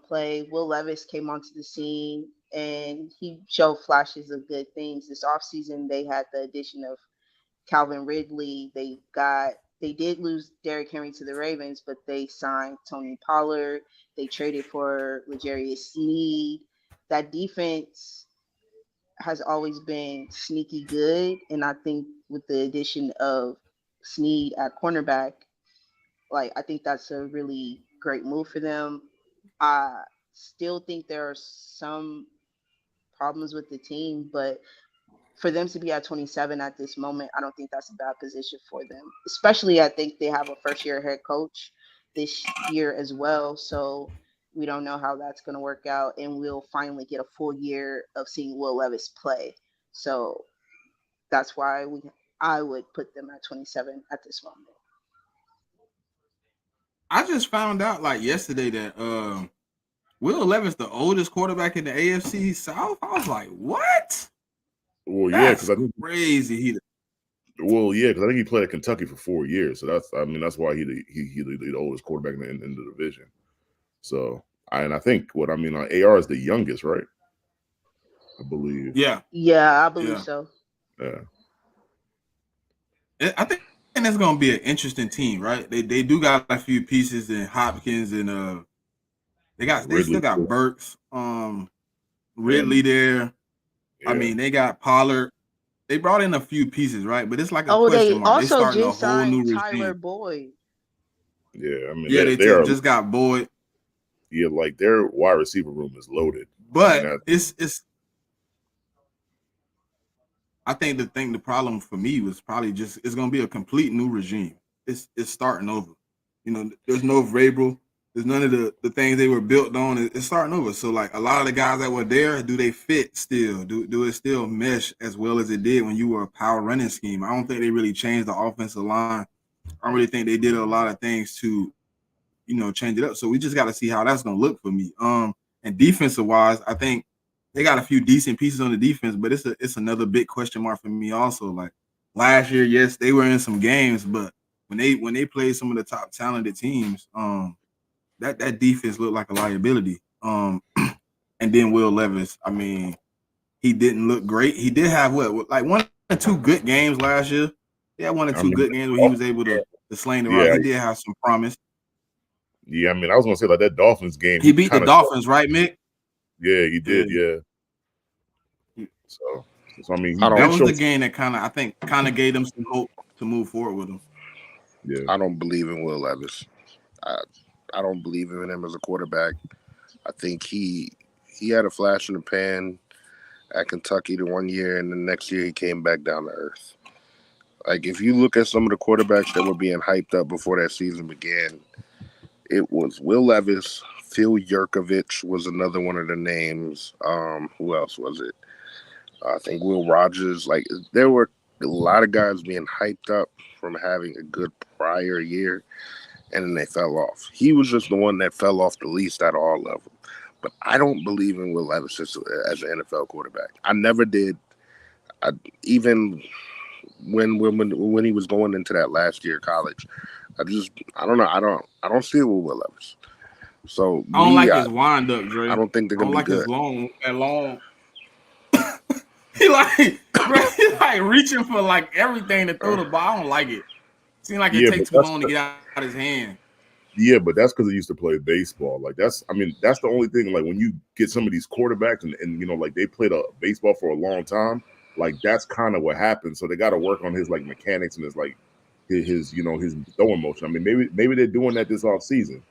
Speaker 3: play. Will Levis came onto the scene and he showed flashes of good things. This offseason, they had the addition of Calvin Ridley. They did lose Derrick Henry to the Ravens, but they signed Tony Pollard. They traded for L'Jarius Sneed. That defense has always been sneaky good, and I think with the addition of Sneed at cornerback, like I think that's a really great move for them. I still think there are some problems with the team, but for them to be at 27 at this moment, I don't think that's a bad position for them. Especially, I think they have a first year head coach this year as well. So we don't know how that's going to work out. And we'll finally get a full year of seeing Will Levis play. So that's why I would put them at 27 at this moment.
Speaker 1: I just found out like yesterday that Will Levis the oldest quarterback in the AFC South. I was like, what?
Speaker 5: Well, yeah,
Speaker 1: That's
Speaker 5: because I think
Speaker 1: crazy.
Speaker 5: because I think he played at Kentucky for 4 years, so that's why he the oldest quarterback in the division. So I think AR is the youngest, right? I believe.
Speaker 1: Yeah,
Speaker 3: Yeah, I believe
Speaker 1: yeah.
Speaker 3: so.
Speaker 5: Yeah.
Speaker 1: I think it's gonna be an interesting team, right? They do got a few pieces in Hopkins and they still
Speaker 5: Ridley
Speaker 1: got Burks, Ridley
Speaker 5: and
Speaker 1: there. I
Speaker 5: yeah,
Speaker 1: mean, they got Pollard. They brought in a few pieces, right? But it's like a
Speaker 3: Oh,
Speaker 1: question
Speaker 3: they
Speaker 1: mark. They
Speaker 3: also
Speaker 1: starting a
Speaker 3: just
Speaker 1: whole
Speaker 3: signed
Speaker 1: new
Speaker 3: Tyler
Speaker 1: regime.
Speaker 3: Boyd.
Speaker 5: yeah. I mean,
Speaker 1: Yeah,
Speaker 5: they are
Speaker 1: just got Boyd,
Speaker 5: like their wide receiver room is loaded. I mean,
Speaker 1: but it's. I think the problem for me was probably just it's gonna be a complete new regime. It's starting over. You know, there's no Vrabel. There's none of the things they were built on. It's starting over. So like a lot of the guys that were there, do they fit still? Do it still mesh as well as it did when you were a power running scheme? I don't think they really changed the offensive line. I don't really think they did a lot of things to, change it up. So we just got to see how that's gonna look for me. And defensive wise, I think they got a few decent pieces on the defense, but it's another big question mark for me also. Like last year, yes, they were in some games, but when they played some of the top talented teams, that defense looked like a liability. And then Will Levis, I mean, he didn't look great. He did have like 1 or 2 good games last year. He had 1 or 2
Speaker 5: I mean,
Speaker 1: good games where he was able to sling the rock.
Speaker 5: yeah,
Speaker 1: He did have some promise.
Speaker 5: yeah. I mean, I was gonna say like that Dolphins game,
Speaker 1: He
Speaker 5: he
Speaker 1: beat the
Speaker 5: kind of,
Speaker 1: Dolphins, right, Mick?
Speaker 5: yeah, he did,
Speaker 1: Yeah.
Speaker 5: yeah. So I mean, he
Speaker 2: I
Speaker 1: That
Speaker 5: did
Speaker 2: don't.
Speaker 1: was
Speaker 5: show,
Speaker 1: the game that kind of gave them some hope to move forward with him.
Speaker 5: yeah,
Speaker 2: I don't believe in Will Levis. I, I don't believe in him as a quarterback. I think he had a flash in the pan at Kentucky the 1 year, and the next year he came back down to earth. Like if you look at some of the quarterbacks that were being hyped up before that season began, it was Will Levis, Phil Yurkovich was another one of the names. Who else was it? I think Will Rogers. Like there were a lot of guys being hyped up from having a good prior year, and then they fell off. He was just the one that fell off the least out of all of them. But I don't believe in Will Levis as an NFL quarterback. I never did. Even when he was going into that last year of college, I don't know. I don't see it with Will Levis. So
Speaker 1: I don't
Speaker 2: me,
Speaker 1: like
Speaker 2: I,
Speaker 1: his wind up,
Speaker 2: I
Speaker 1: Dre.
Speaker 2: don't think they're
Speaker 1: I don't
Speaker 2: gonna be
Speaker 1: like his
Speaker 2: good.
Speaker 1: long. He like, bro, he like reaching for like everything to throw the ball. I don't like it. Seems like it
Speaker 5: yeah,
Speaker 1: take
Speaker 5: but
Speaker 1: too long to get out of his hand.
Speaker 5: that's because he used to play baseball. Like that's the only thing. Like when you get some of these quarterbacks and like they played a baseball for a long time, like that's kind of what happens. So they got to work on his like mechanics and his like his throwing motion. I mean, maybe they're doing that this off season,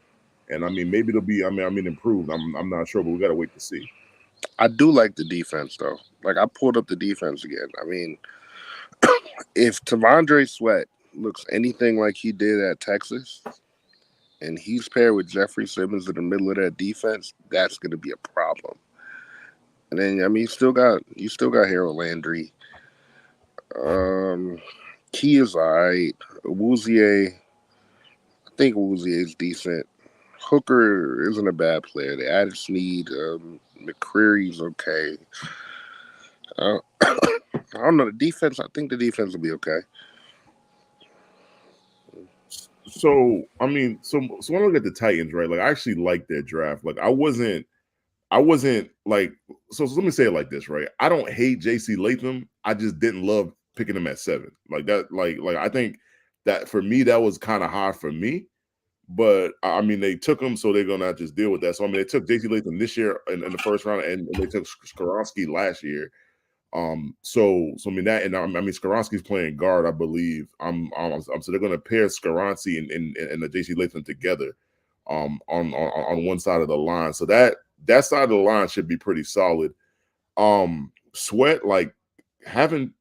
Speaker 5: and I mean maybe it'll be improved. I'm not sure, but we got to wait to see.
Speaker 2: I do like the defense though. Like I pulled up the defense again. I mean, if Tavondre Sweat looks anything like he did at Texas, and he's paired with Jeffrey Simmons in the middle of that defense, that's going to be a problem. And then I mean, you still got Harold Landry. Um, Key is alright. Woozier, I think Woozier is decent. Hooker isn't a bad player. They added Snead. McCreary's okay. Uh, I don't know the defense. I think the defense will be okay.
Speaker 5: So I mean, so when I look at the Titans, right? Like I actually like their draft. Like I wasn't like so let me say it like this, right? I don't hate JC Latham. I just didn't love picking him at 7. Like that, like I think that for me that was kind of hard for me. But I mean, they took him, so they're gonna just deal with that. So I mean, they took JC Latham this year in the first round, and they took Skoronski last year. So I mean that, and I mean Skoronski's playing guard, I believe. So they're gonna pair Skoronski and the JC Latham together, on one side of the line. So that side of the line should be pretty solid. Sweat, like having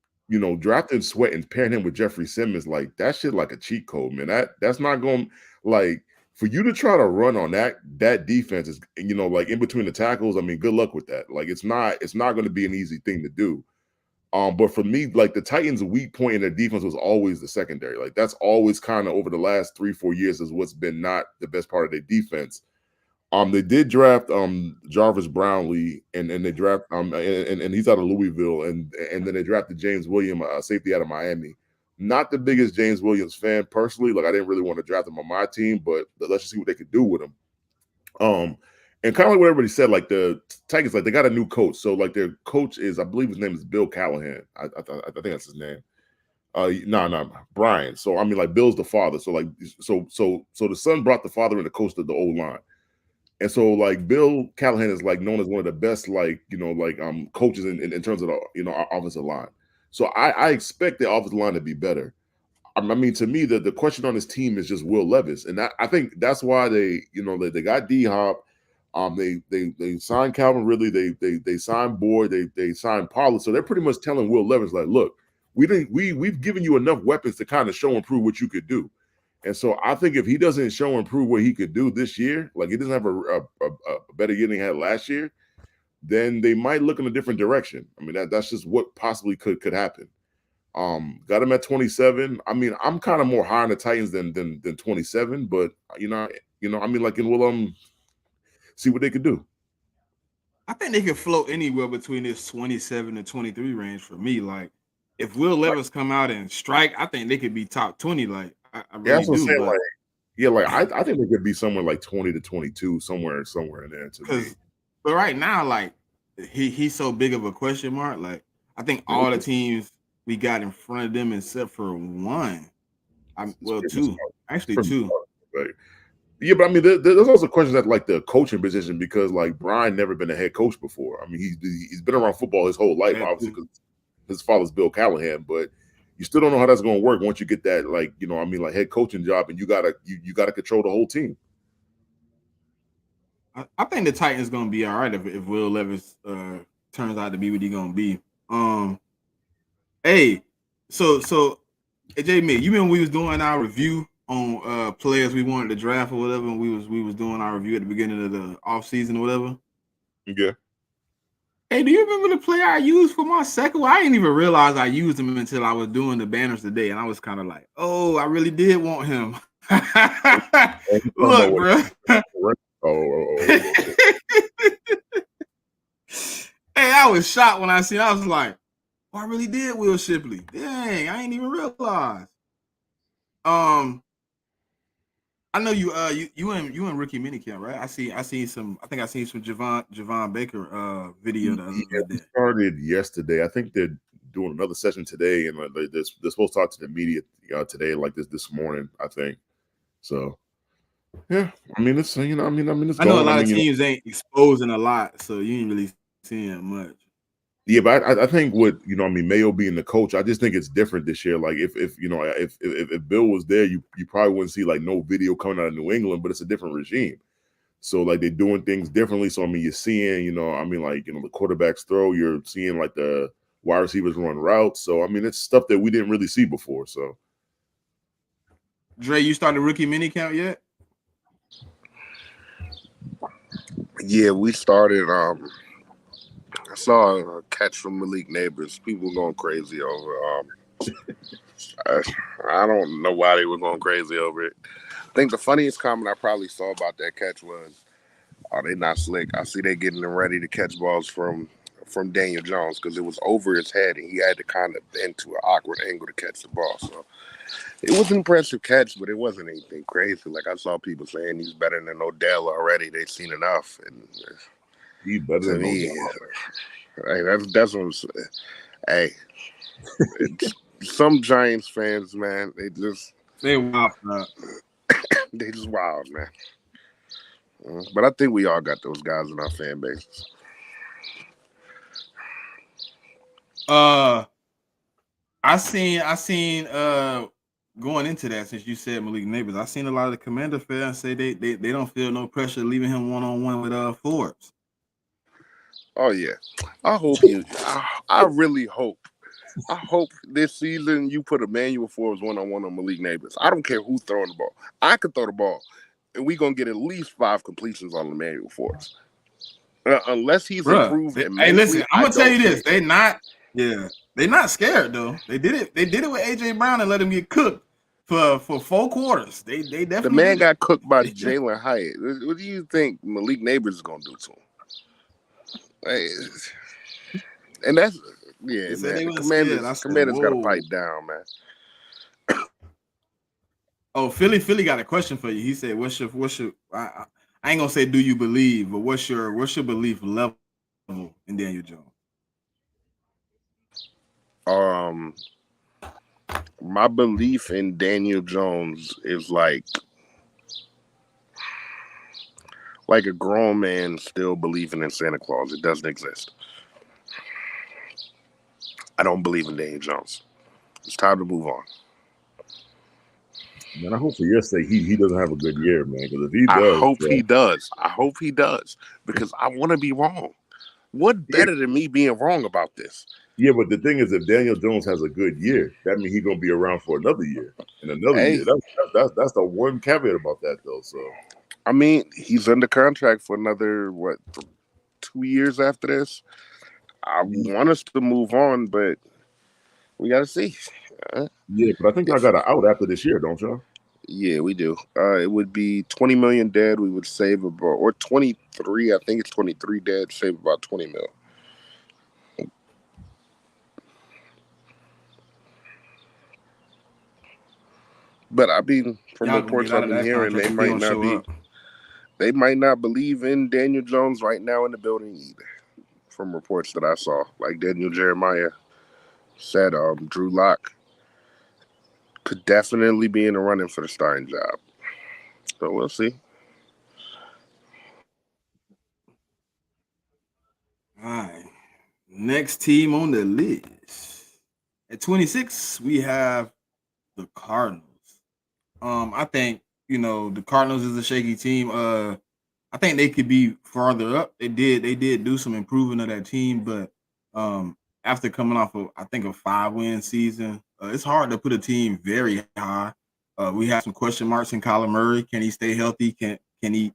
Speaker 5: drafting Sweat and pairing him with Jeffrey Simmons, like that shit like a cheat code, man. That's not going like for you to try to run on that defense is like in between the tackles. I mean, good luck with that. Like it's not going to be an easy thing to do. But for me, like the Titans' weak point in their defense was always the secondary. Like that's always kind of over the last 3-4 years is what's been not the best part of their defense. They did draft Jarvis Brownlee and they draft and he's out of Louisville and then they drafted James Williams, safety out of Miami. Not the biggest James Williams fan personally. Like I didn't really want to draft him on my team, but let's just see what they could do with him. And kind of like what everybody said, like the Tigers, like they got a new coach. So like their coach is, I believe his name is Bill Callahan. I think that's his name. No, Brian. So I mean, like Bill's the father. So like, so the son brought the father in to coach the old line. And so like Bill Callahan is like known as one of the best, like, coaches in terms of the, our offensive line. So I expect the offensive line to be better. I mean, to me, the question on this team is just Will Levis. And I think that's why they got D-Hop. They signed Calvin Ridley. They signed Boyd. They signed Pollard. So they're pretty much telling Will Levis, like, look, we've given you enough weapons to kind of show and prove what you could do. And so I think if he doesn't show and prove what he could do this year, like he doesn't have a better year than he had last year, then they might look in a different direction. I mean, that's just what possibly could happen. Got him at 27. I mean, I'm kind of more high on the Titans than 27, but I mean, like, and we'll see what they could do.
Speaker 1: I think they could float anywhere between this 27 and 23 range for me. Like, if Will Levis come out and strike, I think they could be top 20. Like, I really
Speaker 5: that's what I'm
Speaker 1: do.
Speaker 5: saying. Like, I think they could be somewhere like 20 to 22, somewhere in there.
Speaker 1: But right now, like, he's so big of a question mark. Like, I think all the teams we got in front of them except for one. Two. Actually, two.
Speaker 5: Right. Yeah, but I mean, there's also questions at like the coaching position because like Brian never been a head coach before. I mean, he's been around football his whole life, obviously, because his father's Bill Callahan. But you still don't know how that's going to work once you get that, like, like head coaching job, and you gotta control the whole team.
Speaker 1: I think the Titans going to be all right if Will Levis turns out to be what he's going to be. Hey, so AJ, me, you remember we was doing our review on players we wanted to draft or whatever, and we was doing our review at the beginning of the offseason or whatever.
Speaker 5: Yeah.
Speaker 1: Hey, do you remember the player I used for my second one? I didn't even realize I used him until I was doing the banners today, and I was kind of like, oh, I really did want him. Look, bro. Hey, I was shocked when I seen. I was like, oh, I really did Will Shipley. Dang, I ain't even realize. I know you in rookie minicamp, right? I seen some. I think I seen some Javon Baker video.
Speaker 5: We started yesterday. I think they're doing another session today, and they're supposed to talk to the media today, like this morning. I think so. Yeah, I mean it's it's.
Speaker 1: I know a lot of teams ain't exposing a lot, so you ain't really seeing much.
Speaker 5: Yeah, but I think with Mayo being the coach, I just think it's different this year. Like if Bill was there, you probably wouldn't see like no video coming out of New England, but it's a different regime. So like they're doing things differently. So I mean, you're seeing, the quarterbacks throw, you're seeing like the wide receivers run routes. So I mean, it's stuff that we didn't really see before. So
Speaker 1: Dre, you started rookie minicamp yet?
Speaker 2: Yeah, we started. I saw a catch from Malik Neighbors. People were going crazy over. I don't know why they were going crazy over it. I think the funniest comment I probably saw about that catch was, "Oh, they not slick." I see they getting them ready to catch balls from Daniel Jones because it was over his head and he had to kind of bend to an awkward angle to catch the ball. So it was an impressive catch, but it wasn't anything crazy. Like I saw people saying he's better than Odell already. They've seen enough, and
Speaker 5: he's better than Odell.
Speaker 2: Hey, that's what I'm saying. Hey, some Giants fans, man,
Speaker 1: they wild, man.
Speaker 2: They just wild, man. But I think we all got those guys in our fan bases.
Speaker 1: I seen going into that, since you said Malik Neighbors, I seen a lot of the Commander fans say they don't feel no pressure leaving him one-on-one with Forbes.
Speaker 2: Oh yeah, I hope I really hope I hope this season you put Emmanuel Forbes one-on-one on Malik Neighbors. I don't care who's throwing the ball. I could throw the ball, and we're going to get at least 5 completions on Emmanuel Forbes. Unless he's
Speaker 1: Bruh.
Speaker 2: improved
Speaker 1: Hey,
Speaker 2: immensely,
Speaker 1: listen, I'm
Speaker 2: I
Speaker 1: gonna tell
Speaker 2: don't
Speaker 1: you
Speaker 2: care.
Speaker 1: this. They're not scared though. They did it with AJ Brown and let him get cooked for 4 quarters. They
Speaker 2: The
Speaker 1: definitely
Speaker 2: man
Speaker 1: did it.
Speaker 2: got cooked by Jalen Hyatt. What do you think Malik Neighbors is going to do to him? Hey, and that's,
Speaker 1: They
Speaker 2: yeah,
Speaker 1: said they
Speaker 2: man. The
Speaker 1: wasn't scared. I said,
Speaker 2: Commanders got to
Speaker 1: whoa.
Speaker 2: pipe down, man.
Speaker 1: Oh, Philly got a question for you. He said, "What's your? I ain't gonna say do you believe, but what's your belief level in Daniel Jones?"
Speaker 2: Um, my belief in Daniel Jones is like a grown man still believing in Santa Claus. It doesn't exist. I don't believe in Daniel Jones. It's time to move on.
Speaker 5: Man, I hope for your sake he doesn't have a good year, man. Because if he
Speaker 2: I
Speaker 5: does,
Speaker 2: hope he does. I hope he does because I want to be wrong. What
Speaker 5: yeah,
Speaker 2: better than me being wrong about this?
Speaker 5: yeah. But the thing is, if Daniel Jones has a good year, that means he's gonna be around for another year and another
Speaker 2: Hey,
Speaker 5: year. That's the one caveat about that, though. So
Speaker 2: I mean, he's under contract for another 2 years after this. I want us to move on, but we got to see.
Speaker 5: yeah, but I think y'all got an out after this year, don't y'all?
Speaker 2: Yeah, we do. It would be 20 million dead. We would save about, or 23. I think it's 23 dead. Save about 20 mil. But I mean, from
Speaker 1: Y'all gonna
Speaker 2: reports
Speaker 1: get out
Speaker 2: I've
Speaker 1: of
Speaker 2: been
Speaker 1: that
Speaker 2: hearing,
Speaker 1: contract if he don't show up.
Speaker 2: they might not believe in Daniel Jones right now in the building either. From reports that I saw, like Daniel Jeremiah said, Drew Lock could definitely be in the running for the starting job. So we'll see.
Speaker 1: All right. Next team on the list. At 26, we have the Cardinals. I think, the Cardinals is a shaky team. I think they could be farther up. They did do some improving of that team, but after coming off of I think a 5-win season, it's hard to put a team very high. We have some question marks in Kyler Murray. Can he stay healthy? Can he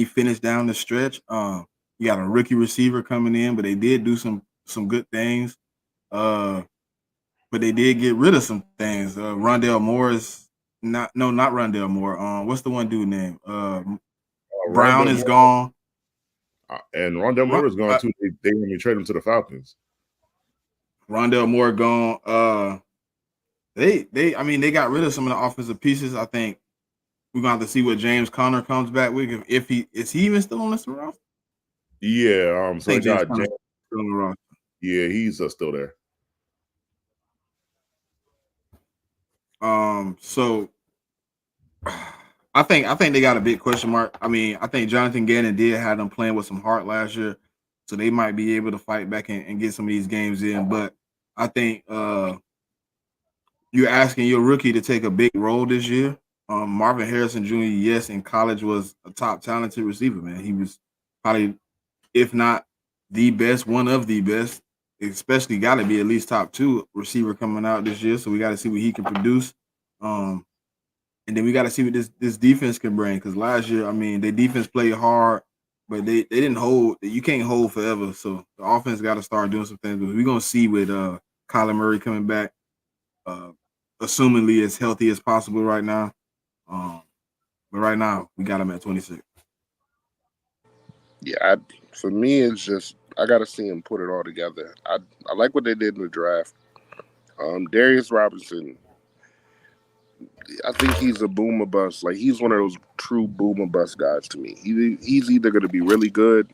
Speaker 1: finish down the stretch? You got a rookie receiver coming in, but they did do some good things. Uh, but they did get rid of some things. Rondell Moore is not Rondell Moore. What's the one dude name? Brown
Speaker 5: Rondell
Speaker 1: is
Speaker 5: Moore
Speaker 1: gone.
Speaker 5: and Rondell Moore is gone too. They want me to trade him to the Falcons.
Speaker 1: Rondell Moore gone. I mean, they got rid of some of the offensive pieces. I think we're gonna have to see what James Conner comes back with. If he is he even still on this roster?
Speaker 5: Yeah.
Speaker 1: I
Speaker 5: So they
Speaker 1: think James
Speaker 5: got
Speaker 1: Conner
Speaker 5: James.
Speaker 1: still on the roster.
Speaker 5: Yeah, he's still there.
Speaker 1: So I think they got a big question mark. I mean, I think Jonathan Gannon did have them playing with some heart last year, so they might be able to fight back and get some of these games in. But I think you're asking your rookie to take a big role this year. Marvin Harrison Jr., yes, in college was a top talented receiver, man. He was probably, if not the best, one of the best, especially got to be at least top 2 receiver coming out this year. So we got to see what he can produce. And then we got to see what this defense can bring. Because last year, I mean, their defense played hard, but they didn't hold. You can't hold forever. So the offense got to start doing some things. But we're gonna see with Kyler Murray coming back, uh, assumingly as healthy as possible right now. But right now, we got him at 26.
Speaker 2: Yeah, for me, it's just I got to see him put it all together. I like what they did in the draft. Darius Robinson, I think he's a boom or bust. Like he's one of those true boom or bust guys to me. He's either going to be really good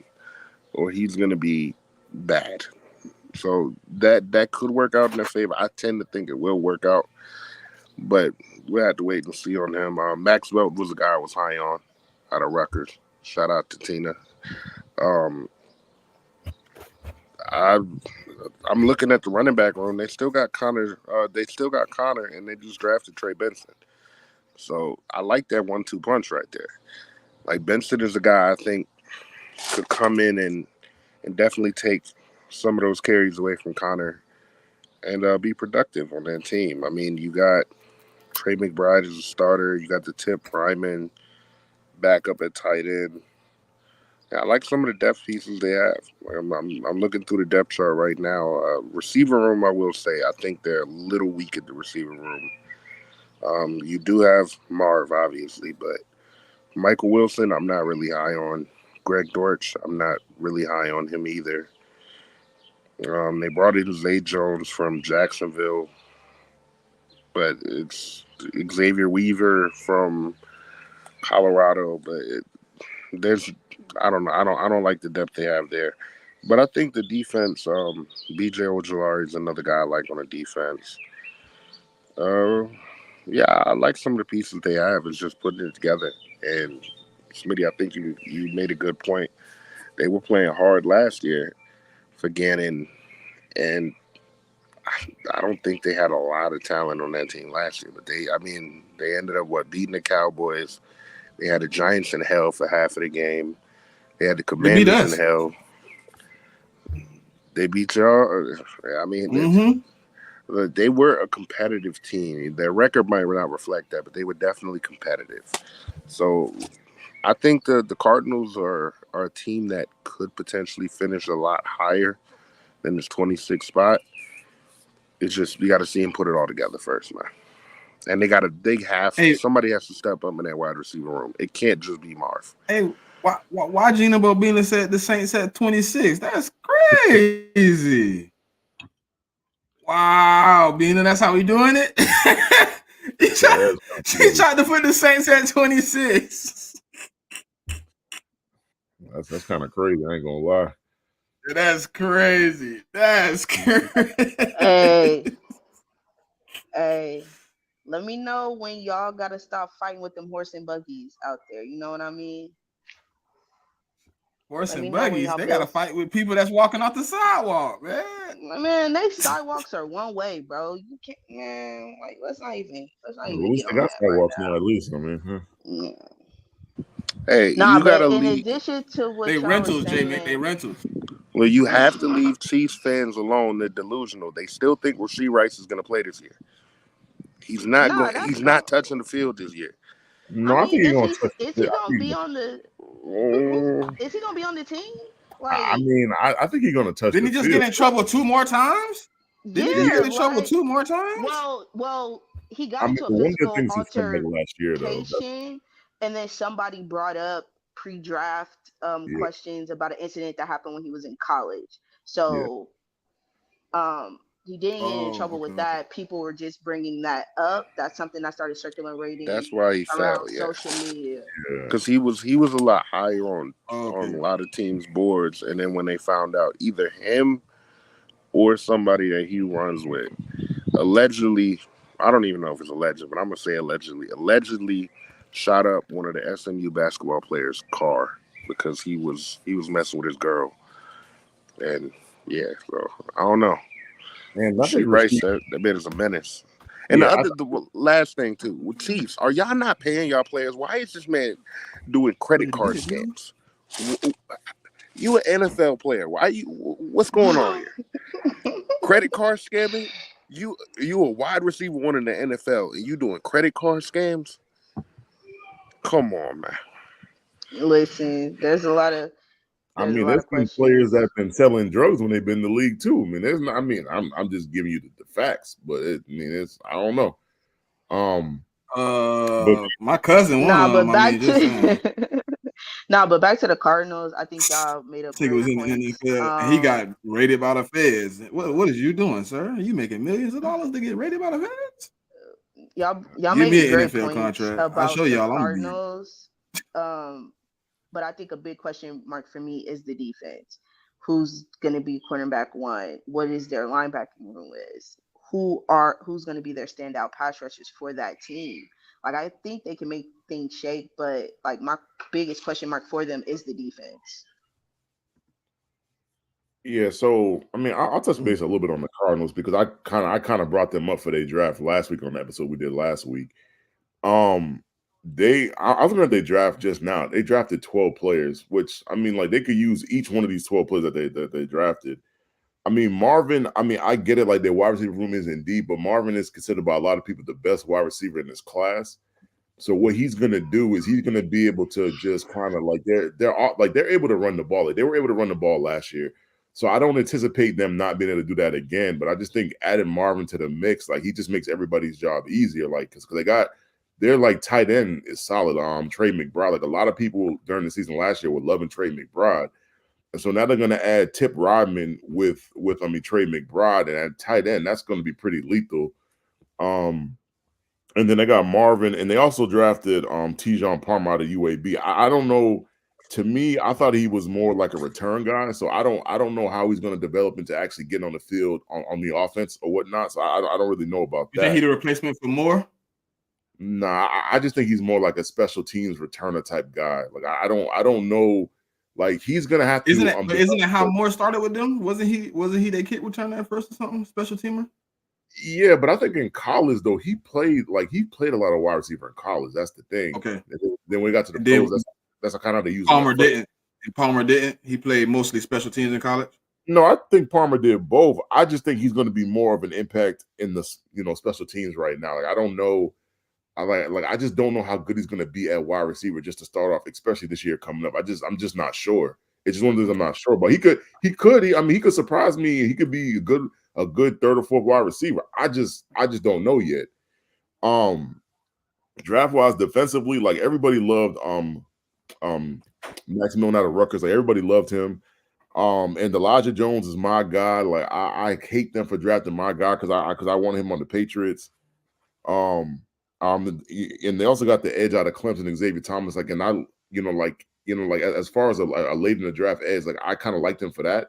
Speaker 2: or he's going to be bad. So that could work out in their favor. I tend to think it will work out, but we'll have to wait and see on him. Maxwell was a guy I was high on out of Rutgers. Shout out to Tina. Um, I I'm looking at the running back room. They still got Connor. And they just drafted Trey Benson. So I like that 1-2 punch right there. Like Benson is a guy I think could come in and definitely take some of those carries away from Connor and be productive on that team. I mean, you got Trey McBride as a starter. You got the Tip Ryman back up at tight end. Yeah, I like some of the depth pieces they have. I'm looking through the depth chart right now. Receiver room, I will say, I think they're a little weak at the receiver room. You do have Marv, obviously, but Michael Wilson, I'm not really high on. Greg Dortch, I'm not really high on him either. They brought in Zay Jones from Jacksonville, but it's Xavier Weaver from Colorado. But there's, I don't know, I don't like the depth they have there. But I think the defense, B.J. Ojolari is another guy I like on the defense. Uh, yeah, I like some of the pieces they have. It's just putting it together. And Smitty, I think you made a good point. They were playing hard last year for Gannon, and I don't think they had a lot of talent on that team last year. But I mean, they ended up beating the Cowboys. They had the Giants in hell for half of the game. They had the
Speaker 1: They beat
Speaker 2: Commanders in
Speaker 1: us.
Speaker 2: hell. They beat y'all. I mean, they were a competitive team. Their record might not reflect that, but they were definitely competitive. So I think the Cardinals are a team that could potentially finish a lot higher than this 26th spot. It's just you got to see him put it all together first, man. And
Speaker 1: Hey,
Speaker 2: somebody has to step up in that wide receiver room. It can't just be Marv.
Speaker 1: hey, why Gino Bobina said the Saints at 26? That's crazy. Wow, Bina, that's how we doing it.
Speaker 5: Yeah,
Speaker 1: She tried to put the Saints at 26.
Speaker 5: that's kind of crazy. I ain't gonna lie.
Speaker 1: That's crazy. That's crazy.
Speaker 3: Hey, let me know when y'all gotta stop fighting with them horse and buggies out there. You know what I mean?
Speaker 1: Horse
Speaker 3: Let me
Speaker 1: and
Speaker 3: know when
Speaker 1: buggies,
Speaker 3: y'all
Speaker 1: they got to
Speaker 3: build.
Speaker 1: fight with people that's walking off the sidewalk, man.
Speaker 3: Man, they sidewalks are one way, bro. You can't, man. Like, let's not
Speaker 5: At
Speaker 3: even
Speaker 5: least
Speaker 3: get
Speaker 5: they
Speaker 3: on
Speaker 5: got
Speaker 3: that right
Speaker 5: sidewalks now. At least, I mean,
Speaker 3: now.
Speaker 2: Hey,
Speaker 3: Nah,
Speaker 2: you got
Speaker 3: but
Speaker 2: to
Speaker 3: in
Speaker 2: leave.
Speaker 3: addition to
Speaker 1: They
Speaker 3: what y'all were
Speaker 1: rentals, J Mac. They
Speaker 3: saying,
Speaker 1: rentals.
Speaker 2: Well, you have to leave Chiefs fans alone. They're delusional. They still think Rasheed Rice is going to play this year. He's not
Speaker 3: nah,
Speaker 2: going.
Speaker 3: that's
Speaker 2: He's not
Speaker 3: cool.
Speaker 2: touching the field this year.
Speaker 3: I
Speaker 5: no, I
Speaker 3: mean,
Speaker 5: think he's gonna touch
Speaker 3: is
Speaker 5: the
Speaker 3: he
Speaker 5: fit.
Speaker 3: gonna be on the who
Speaker 2: Mm,
Speaker 3: is he gonna be on the team?
Speaker 5: I
Speaker 3: Like,
Speaker 5: mean, I think he's gonna touch
Speaker 1: Didn't
Speaker 5: the
Speaker 1: he just get
Speaker 5: field.
Speaker 1: in trouble 2 more times? Didn't he just
Speaker 3: yeah,
Speaker 1: get in
Speaker 5: Yeah,
Speaker 1: trouble
Speaker 3: like,
Speaker 1: 2 more times?
Speaker 3: well, he got
Speaker 5: I mean,
Speaker 3: into a
Speaker 5: one of the
Speaker 3: physical
Speaker 5: things he said like last year though.
Speaker 3: altercation, and then somebody brought up pre-draft
Speaker 5: Yeah,
Speaker 3: questions about an incident that happened when he was in college.
Speaker 5: yeah.
Speaker 3: So he didn't get in
Speaker 1: Oh,
Speaker 3: trouble
Speaker 1: okay,
Speaker 3: with
Speaker 1: okay.
Speaker 3: that. People were just bringing that up. That's something that started circulating
Speaker 2: that's why he fell.
Speaker 3: around
Speaker 2: Yeah,
Speaker 3: social media.
Speaker 5: Yeah.
Speaker 2: because he was a lot higher on a
Speaker 1: Okay.
Speaker 2: lot of teams' boards, and then when they found out either him or somebody that he runs with allegedly, I don't even know if it's alleged, but I'm gonna say allegedly shot up one of the SMU basketball players' car because he was messing with his girl, and yeah, so I don't know.
Speaker 5: And I
Speaker 2: She
Speaker 5: think
Speaker 2: Rice,
Speaker 5: Rasheed.
Speaker 2: that man is a menace. And
Speaker 5: Yeah,
Speaker 2: the last thing too, with Chiefs, are y'all not paying y'all players? Why is this man doing
Speaker 1: Look
Speaker 2: credit
Speaker 1: at the
Speaker 2: card
Speaker 1: get it, dude.
Speaker 2: scams? You an NFL player? Why you? What's going on here? Credit card scamming? You a wide receiver one in the NFL and you doing credit card scams? Come on, man.
Speaker 3: Listen,
Speaker 5: I
Speaker 3: there's a
Speaker 5: mean,
Speaker 3: lot
Speaker 5: there's
Speaker 3: of
Speaker 5: been players that
Speaker 3: questions.
Speaker 5: have been selling drugs when they've been in the league too. I mean, there's not. I mean, I'm just giving you the facts, but it's I don't know. Um, but
Speaker 1: My cousin, one
Speaker 3: Nah,
Speaker 1: of them.
Speaker 3: but
Speaker 1: I mean,
Speaker 3: back
Speaker 1: just saying.
Speaker 3: to nah, but back to the Cardinals. I think y'all made up
Speaker 1: Nigga was
Speaker 3: great
Speaker 1: in the
Speaker 3: points.
Speaker 1: NFL and he got raided by the feds. What is you doing, sir? Are you making millions of dollars to get raided by the feds?
Speaker 3: Y'all
Speaker 1: Give me
Speaker 3: making
Speaker 1: an
Speaker 3: great
Speaker 1: NFL
Speaker 3: points
Speaker 1: contract. I'll show
Speaker 3: about the
Speaker 1: y'all I'm beat.
Speaker 3: Cardinals. Um, but I think a big question mark for me is the defense. Who's going to be cornerback one? What is their linebacking room is? Who's going to be their standout pass rushers for that team? Like, I think they can make things shake, but like my biggest question mark for them is the defense.
Speaker 5: yeah, so I mean, I'll touch base a little bit on the Cardinals because I kind of brought them up for their draft last week on the episode we did last week. I was looking at their draft just now. They drafted 12 players, which I mean, like they could use each one of these 12 players that they drafted. I mean, Marvin, I mean, I get it, like their wide receiver room isn't deep, but Marvin is considered by a lot of people the best wide receiver in this class. So what he's gonna do is he's gonna be able to just kind of like they're able to run the ball. Like they were able to run the ball last year. So I don't anticipate them not being able to do that again. But I just think adding Marvin to the mix, like he just makes everybody's job easier. Like because they got their like tight end is solid. Trey McBride. Like a lot of people during the season last year were loving Trey McBride. And so now they're gonna add Tip Rodman with Trey McBride and at tight end. That's gonna be pretty lethal. And then they got Marvin, and they also drafted Tijon Palmer out of UAB. I don't know. To me, I thought he was more like a return guy. So I don't know how he's going to develop into actually getting on the field on the offense or whatnot. So I don't really know about
Speaker 1: You
Speaker 5: that.
Speaker 1: think he the replacement for Moore?
Speaker 5: Nah, I just think he's more like a special teams returner type guy. Like I don't know. Like he's gonna have to.
Speaker 1: Isn't it how Moore started with them? Wasn't he their kick returner at first or something? Special teamer?
Speaker 5: Yeah, but I think in college though he played a lot of wide receiver in college. That's the thing.
Speaker 1: Okay.
Speaker 5: Then when we got to the pros, that's kind of how they use
Speaker 1: Palmer didn't. And Palmer didn't. He played mostly special teams in college.
Speaker 5: No, I think Palmer did both. I just think he's going to be more of an impact in the special teams right now. Like I don't know. I just don't know how good he's going to be at wide receiver just to start off, especially this year coming up. I'm just not sure. It's just one of those I'm not sure. But he could surprise me. He could be a good third or fourth wide receiver. I just don't know yet. Draft wise, defensively, like everybody loved Max Millen out of Rutgers. Like everybody loved him. And Elijah Jones is my guy. Like I hate them for drafting my guy because I want him on the Patriots. And they also got the edge out of Clemson, Xavier Thomas. Like, and as far as a late in the draft edge, like I kind of liked him for that.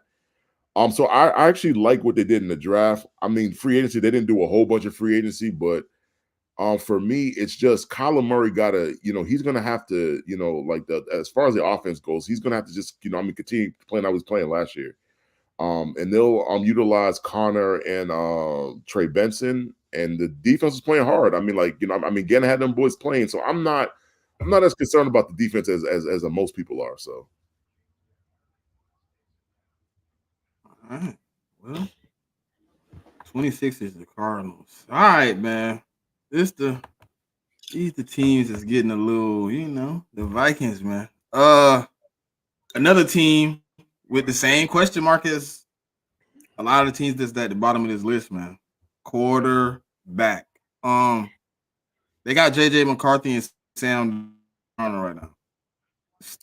Speaker 5: So I actually like what they did in the draft. I mean, free agency, they didn't do a whole bunch of free agency, but for me, it's just Kyler Murray gotta, he's gonna have to, as far as the offense goes, he's gonna have to just, continue playing how he was playing last year. And they'll utilize Connor and Trey Benson, and the defense is playing hard. I mean, Gannon had them boys playing, so I'm not as concerned about the defense as most people are. So.
Speaker 1: All right. Well, 26 is the Cardinals. All right, man. These the teams that's getting a little, the Vikings, man. Another team with the same question mark as a lot of the teams that's at the bottom of this list, man. Quarterback. They got JJ McCarthy and Sam Darnold right now.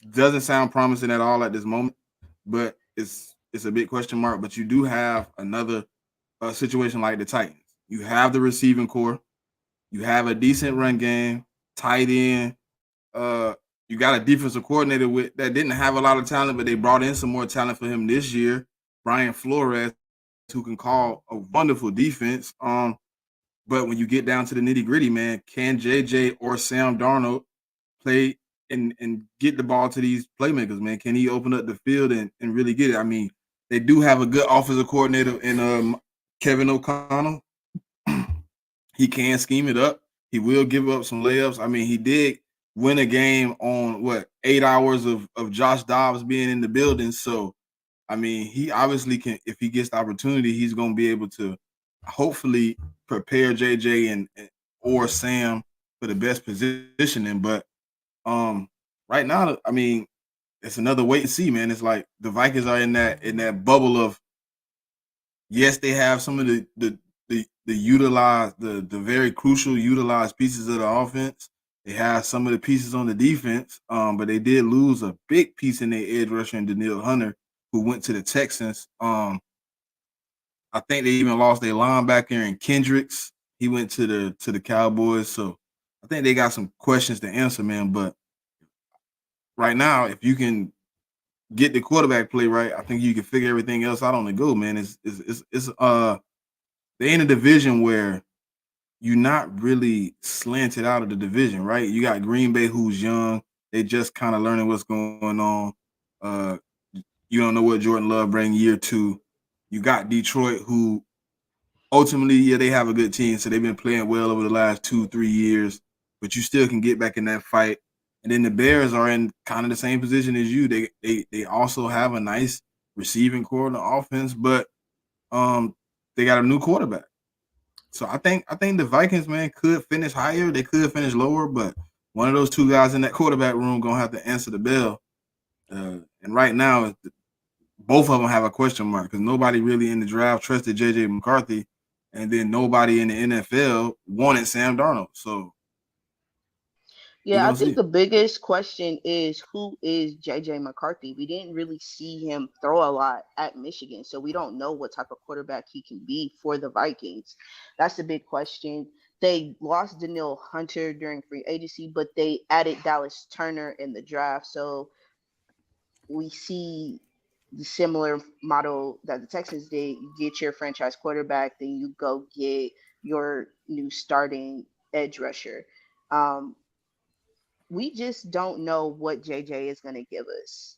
Speaker 1: Doesn't sound promising at all at this moment, but it's a big question mark. But you do have another situation like the Titans. You have the receiving core. You have a decent run game, tight end. You got a defensive coordinator that didn't have a lot of talent, but they brought in some more talent for him this year. Brian Flores, who can call a wonderful defense. But when you get down to the nitty gritty, man, can JJ or Sam Darnold play and get the ball to these playmakers, man? Can he open up the field and really get it? I mean, they do have a good offensive coordinator in Kevin O'Connell. He can scheme it up. He will give up some layups. I mean, he did win a game on 8 hours of Josh Dobbs being in the building. So, I mean, he obviously can, if he gets the opportunity, he's going to be able to hopefully prepare JJ or Sam for the best positioning. But right now, I mean, it's another wait and see, man. It's like the Vikings are in that bubble of, yes, they have some of the utilized, the very crucial utilized pieces of the offense. They have some of the pieces on the defense, but they did lose a big piece in their edge rusher in Danielle Hunter, who went to the Texans. I think they even lost their linebacker in Kendricks. He went to the Cowboys. So I think they got some questions to answer, man. But right now, if you can get the quarterback play right, I think you can figure everything else out on the go, man. They're in a division where you're not really slanted out of the division, right? You got Green Bay, who's young. They just kind of learning what's going on. You don't know what Jordan Love bring year two. You got Detroit, who ultimately, yeah, they have a good team. So they've been playing well over the last 2-3 years, but you still can get back in that fight. And then the Bears are in kind of the same position as you. They also have a nice receiving core in the offense, but they got a new quarterback. So I think the Vikings, man, could finish higher. They could finish lower, but one of those two guys in that quarterback room gonna have to answer the bell. And right now, both of them have a question mark because nobody really in the draft trusted JJ McCarthy, and then nobody in the NFL wanted Sam Darnold. So we
Speaker 3: Yeah, I
Speaker 1: gonna
Speaker 3: think
Speaker 1: see.
Speaker 3: the biggest question is who is JJ McCarthy? We didn't really see him throw a lot at Michigan, so we don't know what type of quarterback he can be for the Vikings. That's the big question. They lost Daniil Hunter during free agency, but they added Dallas Turner in the draft. So we see the similar model that the Texans did. You get your franchise quarterback, then you go get your new starting edge rusher. Um, we just don't know what JJ is going to give us.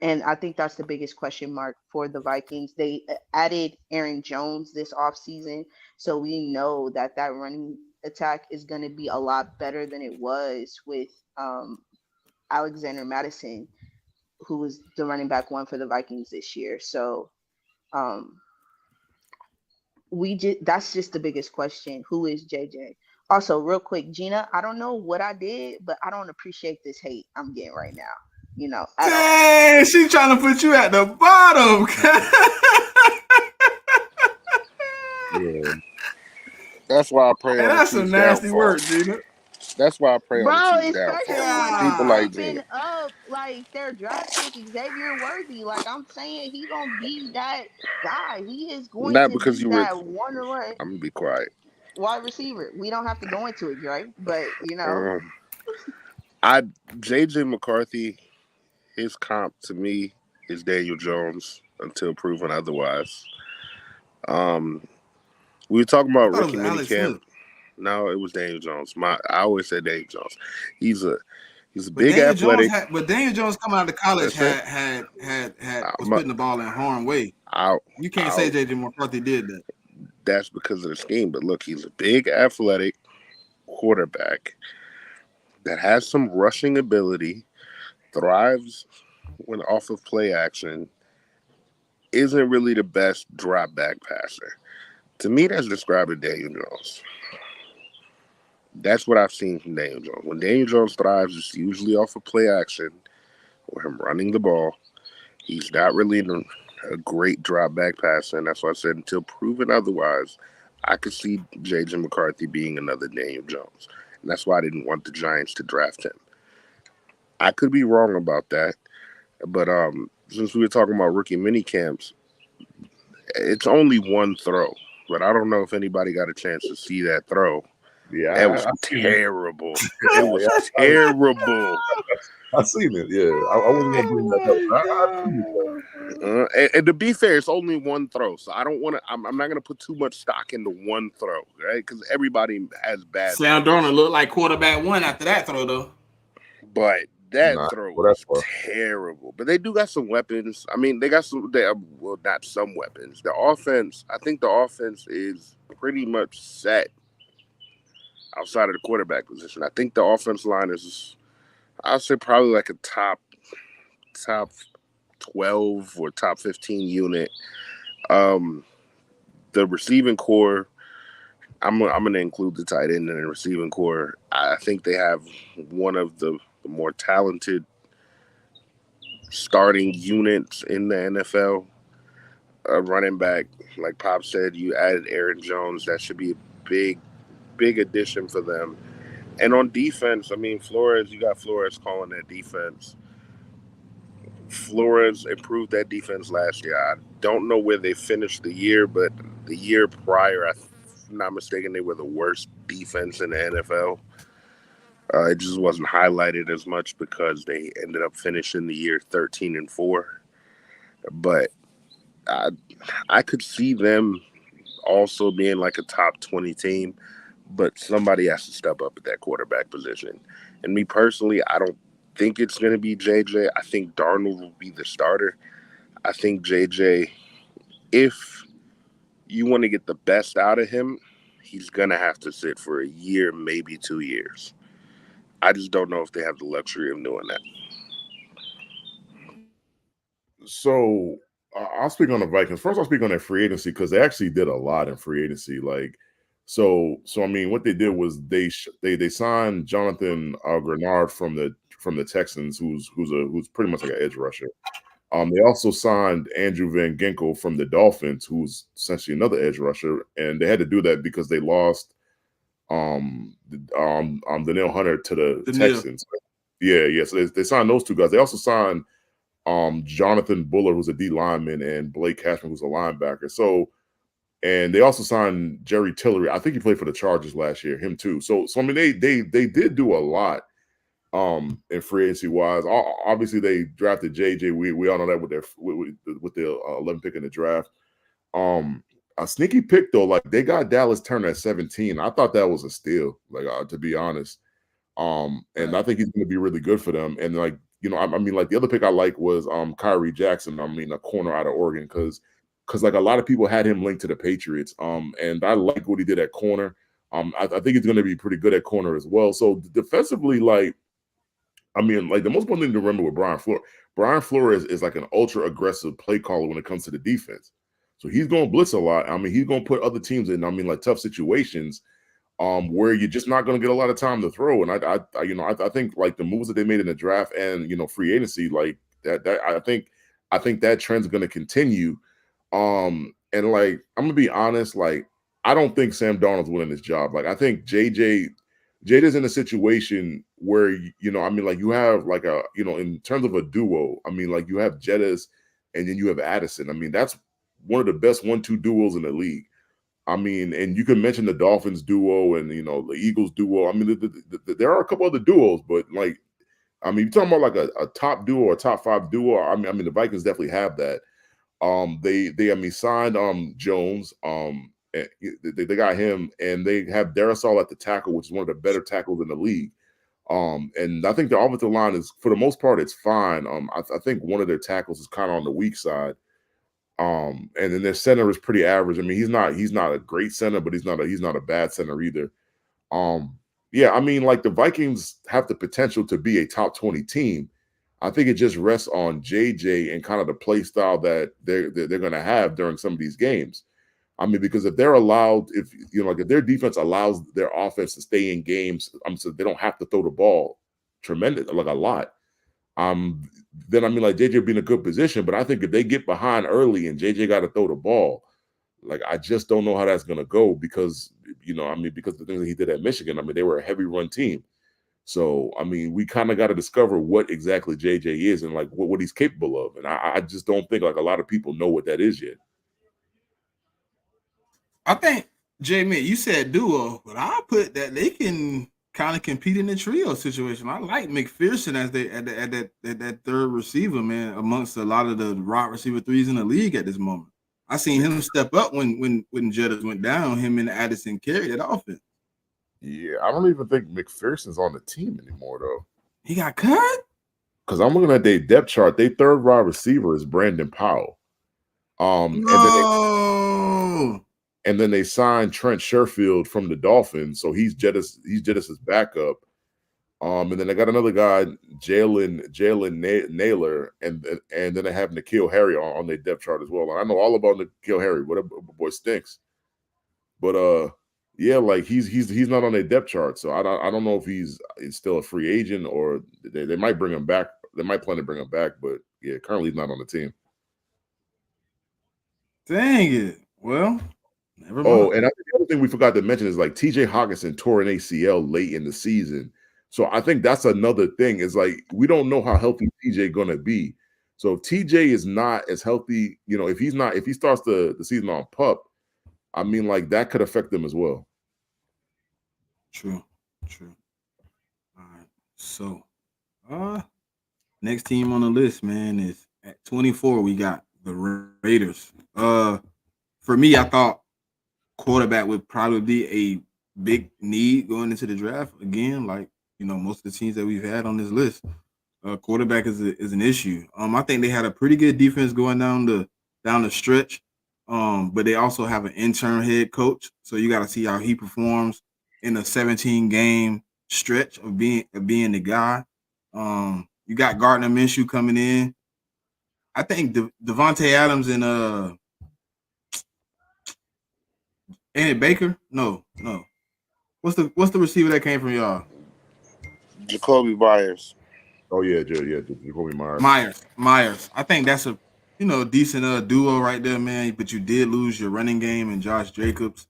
Speaker 3: And I think that's the biggest question mark for the Vikings. They added Aaron Jones this offseason. So we know that that running attack is going to be a lot better than it was with Alexander Madison, who was the running back one for the Vikings this year. So um, that's just the biggest question. Who is JJ? Also, real quick, Gina, I don't know what I did, but I don't appreciate this hate I'm getting right now, at all.
Speaker 1: Dang, she trying to put you at the bottom.
Speaker 5: Yeah.
Speaker 2: That's why I pray
Speaker 1: Hey,
Speaker 2: on the
Speaker 1: that's some
Speaker 2: team's
Speaker 1: nasty
Speaker 2: downfall.
Speaker 1: work, Gina.
Speaker 2: That's why I pray on the
Speaker 3: Bro,
Speaker 2: team's
Speaker 3: especially
Speaker 2: downfall.
Speaker 3: when they
Speaker 2: People
Speaker 1: Yeah.
Speaker 2: like Gina.
Speaker 3: hyping up like their draft pick Xavier Worthy. Like I'm saying he gonna be that guy. He is going
Speaker 2: Not
Speaker 3: to
Speaker 2: because
Speaker 3: be
Speaker 2: you were.
Speaker 3: that one
Speaker 2: I'm gonna be quiet.
Speaker 3: wide receiver. We don't have to go into it, Dre, but
Speaker 2: Uh, I JJ McCarthy, his comp to me is Daniel Jones until proven otherwise. Um, we were talking
Speaker 1: I
Speaker 2: about
Speaker 1: thought it
Speaker 2: rookie
Speaker 1: was Alex
Speaker 2: minicamp.
Speaker 1: Smith.
Speaker 2: No, it was Daniel Jones. I always said Daniel Jones. He's a
Speaker 1: But
Speaker 2: big athletic.
Speaker 1: Daniel Jones coming out of college
Speaker 2: That's it.
Speaker 1: was
Speaker 2: I'm a,
Speaker 1: putting the ball in harm way.
Speaker 2: I'll,
Speaker 1: You can't say
Speaker 2: I'll,
Speaker 1: JJ McCarthy did that.
Speaker 2: that's because of the scheme. But look, he's a big athletic quarterback that has some rushing ability, thrives when off of play action, isn't really the best drop back passer. To me, that's describing Daniel Jones. That's what I've seen from Daniel Jones. When Daniel Jones thrives, it's usually off of play action or him running the ball. He's not really a great drop back passer, and that's why I said until proven otherwise, I could see J.J. McCarthy being another Daniel Jones. And that's why I didn't want the Giants to draft him. I could be wrong about that, but since we were talking about rookie mini camps, it's only one throw. But I don't know if anybody got a chance to see that throw. That
Speaker 5: Yeah,
Speaker 2: was
Speaker 5: I seen it.
Speaker 2: terrible. It was
Speaker 5: Yeah,
Speaker 2: terrible.
Speaker 5: I seen it. Yeah, I wasn't gonna bring that up. I seen it though.
Speaker 2: And to be fair, it's only one throw, so I don't want to. I'm not going to put too much stock into one throw, right? Because everybody has bad
Speaker 1: Sam
Speaker 2: throws.
Speaker 1: Darnold looked like quarterback one after that throw though.
Speaker 2: But that
Speaker 5: Nah,
Speaker 2: throw
Speaker 5: well, that's
Speaker 2: was terrible. But they do got some weapons. I mean, they got some. Well, not some weapons. The offense. I think the offense is pretty much set outside of the quarterback position. I think the offense line is. I'd say probably like a top 12 or top 15 unit. Um, the receiving core. I'm going to include the tight end in the receiving core. I think they have one of the more talented starting units in the NFL. Running back, like Pop said, you added Aaron Jones. That should be a big addition for them. And on defense, I mean, Flores, you got Flores calling that defense. Flores improved that defense last year. I don't know where they finished the year, but the year prior, if I'm not mistaken, they were the worst defense in the NFL. It just wasn't highlighted as much because they ended up finishing the year 13-4. But I, I could see them also being like a top 20 team, but somebody has to step up at that quarterback position. And me personally, I don't think it's going to be JJ. I think Darnold will be the starter. I think JJ, if you want to get the best out of him, he's going to have to sit for a year, maybe 2 years. I just don't know if they have the luxury of doing that.
Speaker 5: So I'll speak on the Vikings. First, I'll speak on their free agency because they actually did a lot in free agency. Like, so I mean, what they did was they signed Jonathan Grenard from the Texans, who's pretty much like an edge rusher. They also signed Andrew Van Ginkel from the Dolphins, who's essentially another edge rusher, and they had to do that because they lost Danielle Hunter to the Texans. Yeah. So they signed those two guys. They also signed Jonathan Buller, who's a D lineman, and Blake Cashman, who's a linebacker. So, and they also signed Jerry Tillery. I think he played for the Chargers last year, him too. So I mean, they did do a lot in free agency wise. Obviously, they drafted JJ. We all know that with their 11th pick in the draft. A sneaky pick though, like they got Dallas Turner at 17. I thought that was a steal, like to be honest. And I think he's going to be really good for them. And like, you know, I mean, like the other pick I like was Kyrie Jackson. I mean, a corner out of Oregon, because like a lot of people had him linked to the Patriots. And I like what he did at corner. I think he's going to be pretty good at corner as well. So defensively, like, I mean, like the most important thing to remember with Brian Flores is like an ultra aggressive play caller when it comes to the defense. So he's going to blitz a lot. I mean, he's going to put other teams in, I mean, like tough situations. Where you're just not going to get a lot of time to throw. And I think like the moves that they made in the draft and, you know, free agency, like that I think that trend's going to continue. And like, I'm gonna be honest, like, I don't think Sam Darnold's winning this job. Like, I think JJ's in a situation where, you know, I mean, like you have like a, you know, in terms of a duo, I mean, like you have Jettis and then you have Addison. I mean, that's one of the best 1-2 duos in the league. I mean, and you can mention the Dolphins duo and, you know, the Eagles duo. I mean, there are a couple other duos, but like, I mean, you're talking about like a top duo or a top 5 duo. I mean, the Vikings definitely have that. They signed Jones. They got him, and they have Darrisaw at the tackle, which is one of the better tackles in the league. And I think the offensive line is, for the most part, it's fine. I think one of their tackles is kind of on the weak side. And then their center is pretty average. I mean, he's not a great center, but he's not a bad center either. Yeah, I mean, like the Vikings have the potential to be a top 20 team. I think it just rests on JJ and kind of the play style that they're going to have during some of these games. I mean, because if they're allowed, if you know, like if their defense allows their offense to stay in games, so they don't have to throw the ball tremendous, like a lot. Then I mean, like JJ will be in a good position, but I think if they get behind early and JJ got to throw the ball, like I just don't know how that's going to go because, you know, I mean, because the things that he did at Michigan, I mean, they were a heavy run team. So, I mean, we kind of got to discover what exactly JJ is and like what he's capable of. And I just don't think like a lot of people know what that is yet.
Speaker 1: I think, Jamie, you said duo, but I put that they can kind of compete in the trio situation. I like McPherson as that third receiver, man, amongst a lot of the wide receiver threes in the league at this moment. I seen him step up when Jettis went down. Him and Addison carried that offense.
Speaker 5: Yeah, I don't even think McPherson's on the team anymore though.
Speaker 1: He got cut?
Speaker 5: Because I'm looking at their depth chart. Their third wide receiver is Brandon Powell. And then they signed Trent Sherfield from the Dolphins, so he's Jettis' backup. And then they got another guy, Jalen Naylor, and then they have N'Keal Harry on their depth chart as well. And I know all about N'Keal Harry, whatever boy stinks. But yeah, like he's not on their depth chart, so I don't know if he's still a free agent or they might bring him back. They might plan to bring him back, but yeah, currently he's not on the team.
Speaker 1: Dang it! Well, never mind.
Speaker 5: Oh, and I think the other thing we forgot to mention is like TJ Hawkinson tore an ACL late in the season, so I think that's another thing. Is like we don't know how healthy TJ gonna be. So if TJ is not as healthy, you know, if he starts the season on PUP, I mean, like that could affect them as well.
Speaker 1: True. All right. So, next team on the list, man, is at 24. We got the Raiders. For me, I thought quarterback would probably be a big need going into the draft. Again, like you know, most of the teams that we've had on this list, quarterback is an issue. I think they had a pretty good defense going down the stretch. But they also have an intern head coach, so you got to see how he performs in a 17 game stretch of being the guy. You got Gardner Minshew coming in. I think Devontae Adams and Andy Baker. No. What's the receiver that came from y'all?
Speaker 2: Jacoby Myers.
Speaker 5: Oh yeah, Jacoby Myers.
Speaker 1: Myers. I think that's a decent duo right there, man. But you did lose your running game and Josh Jacobs.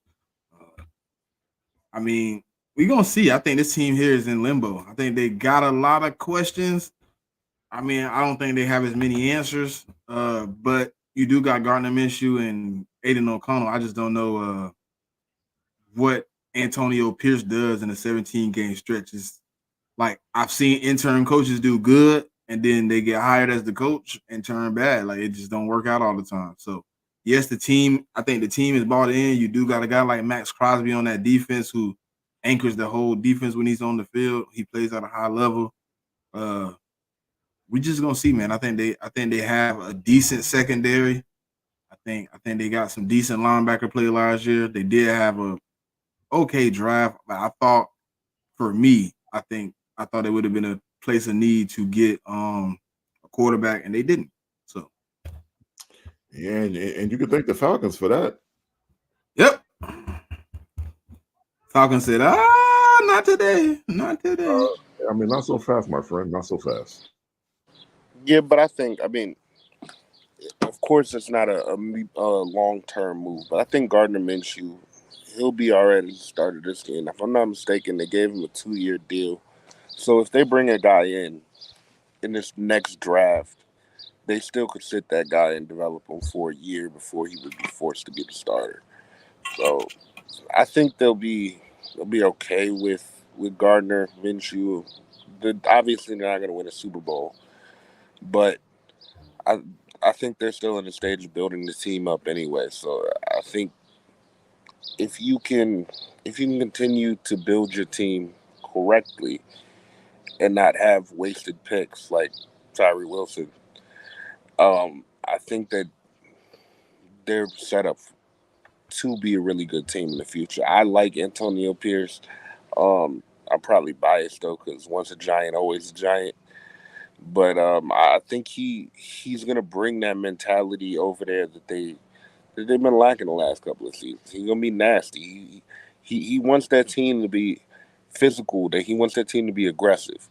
Speaker 1: I mean, we gonna see. I think this team here is in limbo. I think they got a lot of questions. I mean, I don't think they have as many answers. But you do got Gardner Minshew and Aiden O'Connell. I just don't know what Antonio Pierce does in a 17 game stretch. Is like I've seen intern coaches do good and then they get hired as the coach and turn bad. Like it just don't work out all the time. So yes, I think the team is bought in. You do got a guy like Max Crosby on that defense who anchors the whole defense when he's on the field. He plays at a high level. We just gonna see, man. I think they have a decent secondary. I think they got some decent linebacker play last year. They did have a okay draft, but I thought for me, I thought it would have been a place of need to get a quarterback, and they didn't. So
Speaker 5: yeah, and you can thank the Falcons for that.
Speaker 1: Yep. Falcons said, not today. Not today.
Speaker 5: I mean, not so fast, my friend. Not so fast.
Speaker 2: Yeah, but I mean, of course, it's not a long-term move, but I think Gardner Minshew, he'll be all right at the start of this game. If I'm not mistaken, they gave him a 2-year deal. So if they bring a guy in this next draft, they still could sit that guy and develop him for a year before he would be forced to be the starter. So I think they'll be okay with Gardner Minshew. Obviously, they're not going to win a Super Bowl, but I think they're still in the stage of building the team up anyway. So I think if you can continue to build your team correctly and not have wasted picks like Tyree Wilson, I think that they're set up to be a really good team in the future. I like Antonio Pierce. I'm probably biased though because once a giant, always a giant. But I think he's gonna bring that mentality over there that they've been lacking the last couple of seasons. He's gonna be nasty. He wants that team to be physical. That he wants that team to be aggressive.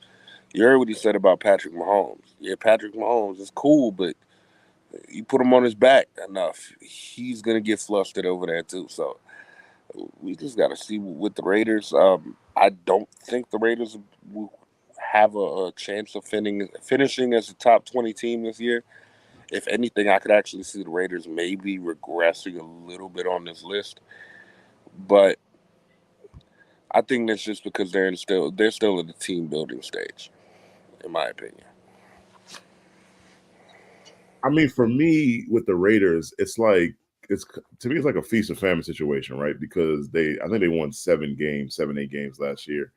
Speaker 2: You heard what he said about Patrick Mahomes. Yeah, Patrick Mahomes is cool, but you put him on his back enough, he's gonna get flustered over there too. So we just got to see with the Raiders. I don't think the Raiders will have a chance of finishing as a top 20 team this year. If anything, I could actually see the Raiders maybe regressing a little bit on this list. But I think that's just because they're still in the team building stage, in my opinion.
Speaker 5: I mean, for me with the Raiders, it's like to me it's like a feast or famine situation, right? Because I think they won 8 games last year.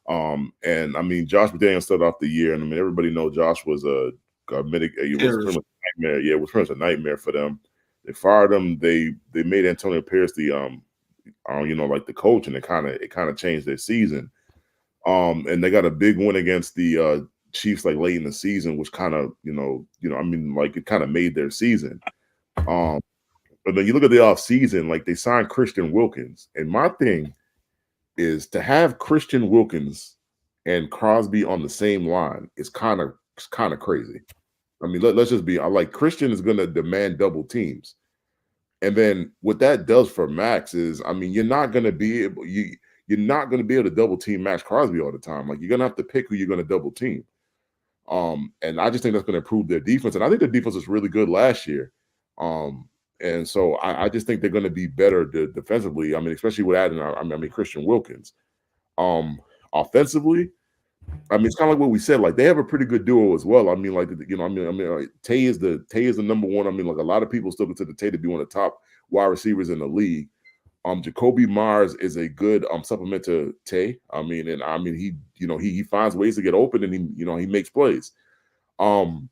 Speaker 5: And I mean, Josh McDaniels started off the year, and I mean, everybody know Josh was it was pretty much a nightmare. Yeah, it was pretty much a nightmare for them. They fired him. They made Antonio Pierce the like the coach, and it kind of changed their season. And they got a big win against the Chiefs like late in the season, which kind of I mean, like it kind of made their season. But then you look at the off season, like they signed Christian Wilkins, and my thing is to have Christian Wilkins and Crosby on the same line is kind of crazy. I mean, let's just be. I like Christian is going to demand double teams, and then what that does for Max is, I mean, you're not going to be able to double team Max Crosby all the time. Like you're going to have to pick who you're going to double team. And I just think that's going to improve their defense, and I think their defense was really good last year. And so I just think they're going to be better defensively. I mean, especially with adding, Christian Wilkins. Offensively, I mean, it's kind of like what we said. Like they have a pretty good duo as well. I mean, like Tay is the number one. I mean, like a lot of people still consider Tay to be one of the top wide receivers in the league. Jacoby Myers is a good supplement to Tay. I mean, he finds ways to get open and he makes plays. And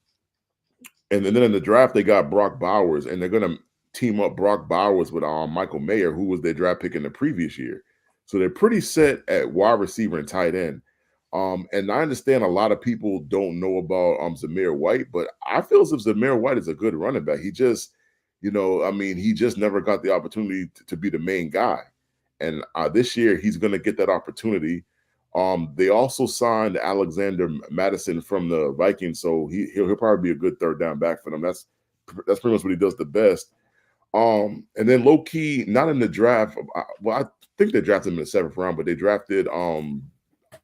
Speaker 5: then in the draft they got Brock Bowers, and they're gonna team up Brock Bowers with Michael Mayer, who was their draft pick in the previous year. So they're pretty set at wide receiver and tight end. And I understand a lot of people don't know about Zamir White, but I feel as if Zamir White is a good running back. He just, I mean, he just never got the opportunity to be the main guy. And this year he's going to get that opportunity. They also signed Alexander Madison from the Vikings, so he'll probably be a good third down back for them. That's pretty much what he does the best. And then low key, not in the draft. Well, I think they drafted him in the 7th round, but they drafted Dylan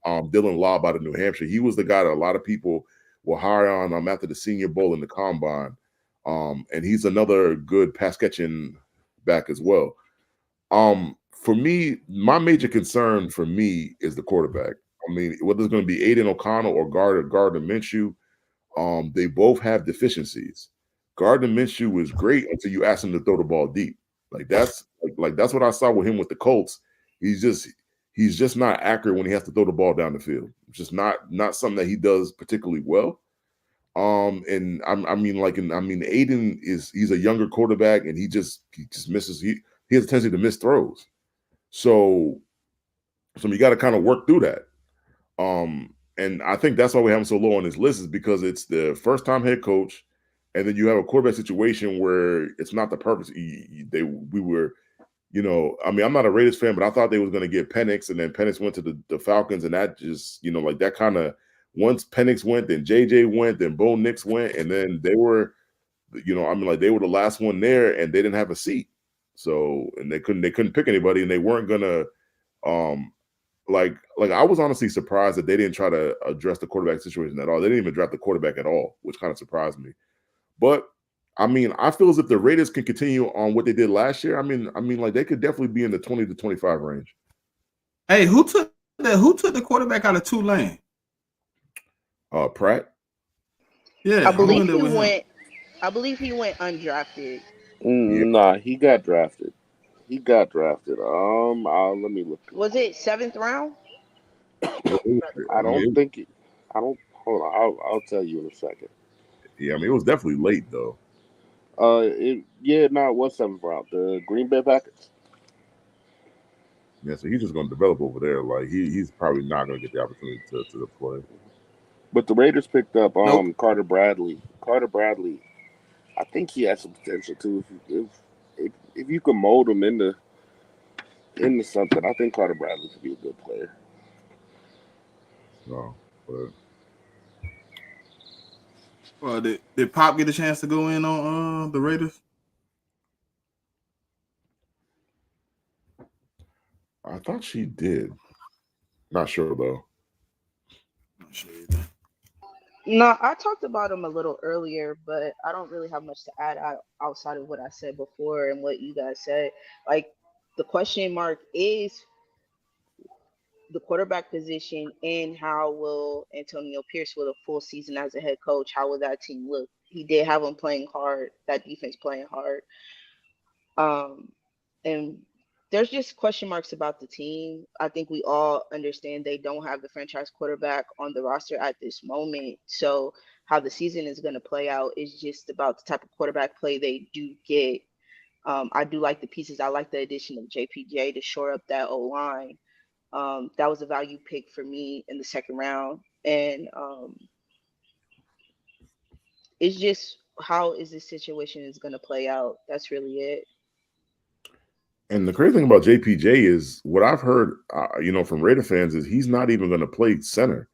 Speaker 5: Laub out of New Hampshire. He was the guy that a lot of people were high on after the Senior Bowl in the Combine. And he's another good pass catching back as well. For me, my major concern for me is the quarterback. I mean, whether it's going to be Aiden O'Connell or Gardner Minshew, they both have deficiencies. Gardner Minshew was great until you ask him to throw the ball deep. That's what I saw with him with the Colts. He's just not accurate when he has to throw the ball down the field. It's just not something that he does particularly well. And Aiden he's a younger quarterback and he just misses. He has a tendency to miss throws. So you got to kind of work through that. And I think that's why we have him so low on his list is because it's the first time head coach, and then you have a quarterback situation where it's not the purpose. I'm not a Raiders fan, but I thought they was going to get Penix, and then Penix went to the Falcons, and that just, that kind of, once Penix went, then JJ went, then Bo Nix went, and then they were, they were the last one there, and they didn't have a seat. So, and they couldn't pick anybody, and they weren't gonna, I was honestly surprised that they didn't try to address the quarterback situation at all. They didn't even draft the quarterback at all, which kind of surprised me. But I mean, I feel as if the Raiders can continue on what they did last year. I mean, they could definitely be in the 20 to 25 range.
Speaker 1: Hey, who took the quarterback out of Tulane?
Speaker 5: Pratt.
Speaker 1: Yeah,
Speaker 3: I believe he went undrafted.
Speaker 2: Nah, he got drafted. Let me look.
Speaker 3: Was it 7th round?
Speaker 2: I don't think it. I don't. Hold on. I'll tell you in a second.
Speaker 5: Yeah, it was definitely late though.
Speaker 2: It was 7th round. The Green Bay Packers.
Speaker 5: Yeah, so he's just going to develop over there. He's probably not going to get the opportunity to play.
Speaker 2: But the Raiders picked up
Speaker 1: Nope.
Speaker 2: Carter Bradley. I think he has some potential too. If you can mold him into something, I think Carter Bradley could be a good player.
Speaker 5: No, but
Speaker 1: Well, did Pop get a chance to go in on the Raiders?
Speaker 5: I thought she did. Not sure though.
Speaker 1: Not sure either.
Speaker 3: No, I talked about him a little earlier, but I don't really have much to add outside of what I said before and what you guys said. Like, the question mark is the quarterback position and how will Antonio Pierce with a full season as a head coach, how will that team look? He did have them playing hard, that defense playing hard. And there's just question marks about the team. I think we all understand they don't have the franchise quarterback on the roster at this moment. So how the season is going to play out is just about the type of quarterback play they do get. I do like the pieces. I like the addition of JPJ to shore up that O-line. That was a value pick for me in the 2nd round. And it's just how is this situation is going to play out. That's really it.
Speaker 5: And the crazy thing about JPJ is what I've heard, from Raider fans is he's not even going to play center.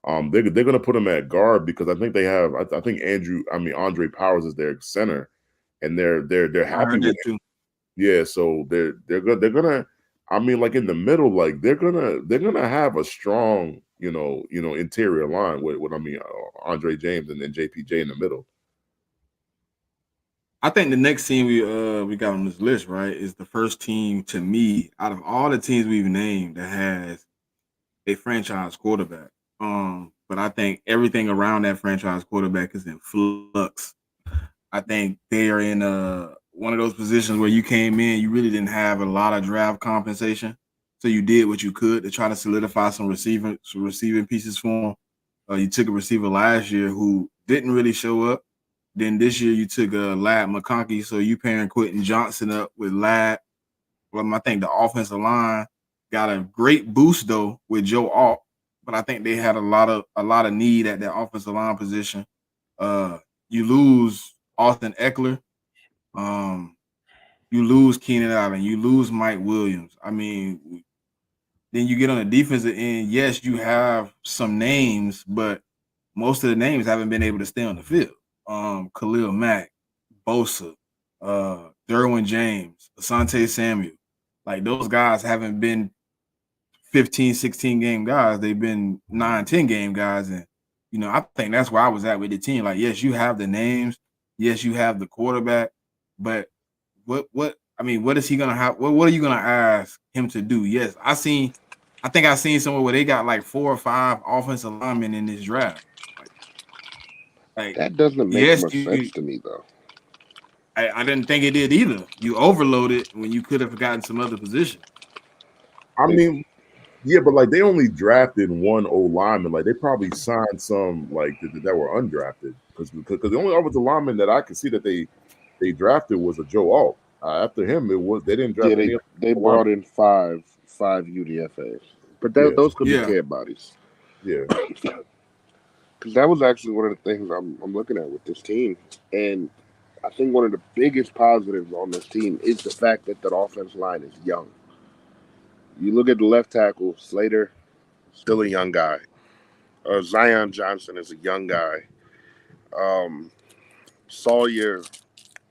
Speaker 5: They're going to put him at guard because I think they have. I think Andre Powers is their center, and they're happy with it. Yeah, so they're gonna. In the middle, they're gonna have a strong, interior line with Andre James and then JPJ in the middle.
Speaker 1: I think the next team we got on this list, right, is the first team to me out of all the teams we've named that has a franchise quarterback. But I think everything around that franchise quarterback is in flux. I think they are in one of those positions where you came in, you really didn't have a lot of draft compensation, so you did what you could to try to solidify some receiving pieces for them. You took a receiver last year who didn't really show up. Then this year you took Lad McConkey, so you pairing Quentin Johnson up with Lad. Well, I think the offensive line got a great boost though with Joe Alt. but I think they had a lot of need at that offensive line position. You lose Austin Eckler, um, you lose Keenan Allen, you lose Mike Williams. I mean, then you get on the defensive end. Yes, you have some names, but most of the names haven't been able to stay on the field. Khalil Mack, Bosa, Derwin James, Asante Samuel. Like those guys haven't been 15, 16 game guys. They've been 9, 10 game guys. And, I think that's where I was at with the team. Like, yes, you have the names. Yes, you have the quarterback. But what is he gonna have? What are you gonna ask him to do? Yes, I think I seen somewhere where they got like 4 or 5 offensive linemen in this draft. Like
Speaker 2: That doesn't make
Speaker 1: yes,
Speaker 2: much sense to me, though.
Speaker 1: I didn't think it did either. You overloaded when you could have gotten some other position.
Speaker 5: I mean, yeah, but like they only drafted one O lineman. Like they probably signed some like that were undrafted because the only offensive lineman that I could see that they drafted was a Joe Alt. After him, they didn't draft any.
Speaker 2: They brought in five UDFAs, but those could be kid bodies.
Speaker 5: Yeah,
Speaker 2: because that was actually one of the things I'm looking at with this team, and I think one of the biggest positives on this team is the fact that the offense line is young. You look at the left tackle, Slater, still a young guy. Zion Johnson is a young guy. Sawyer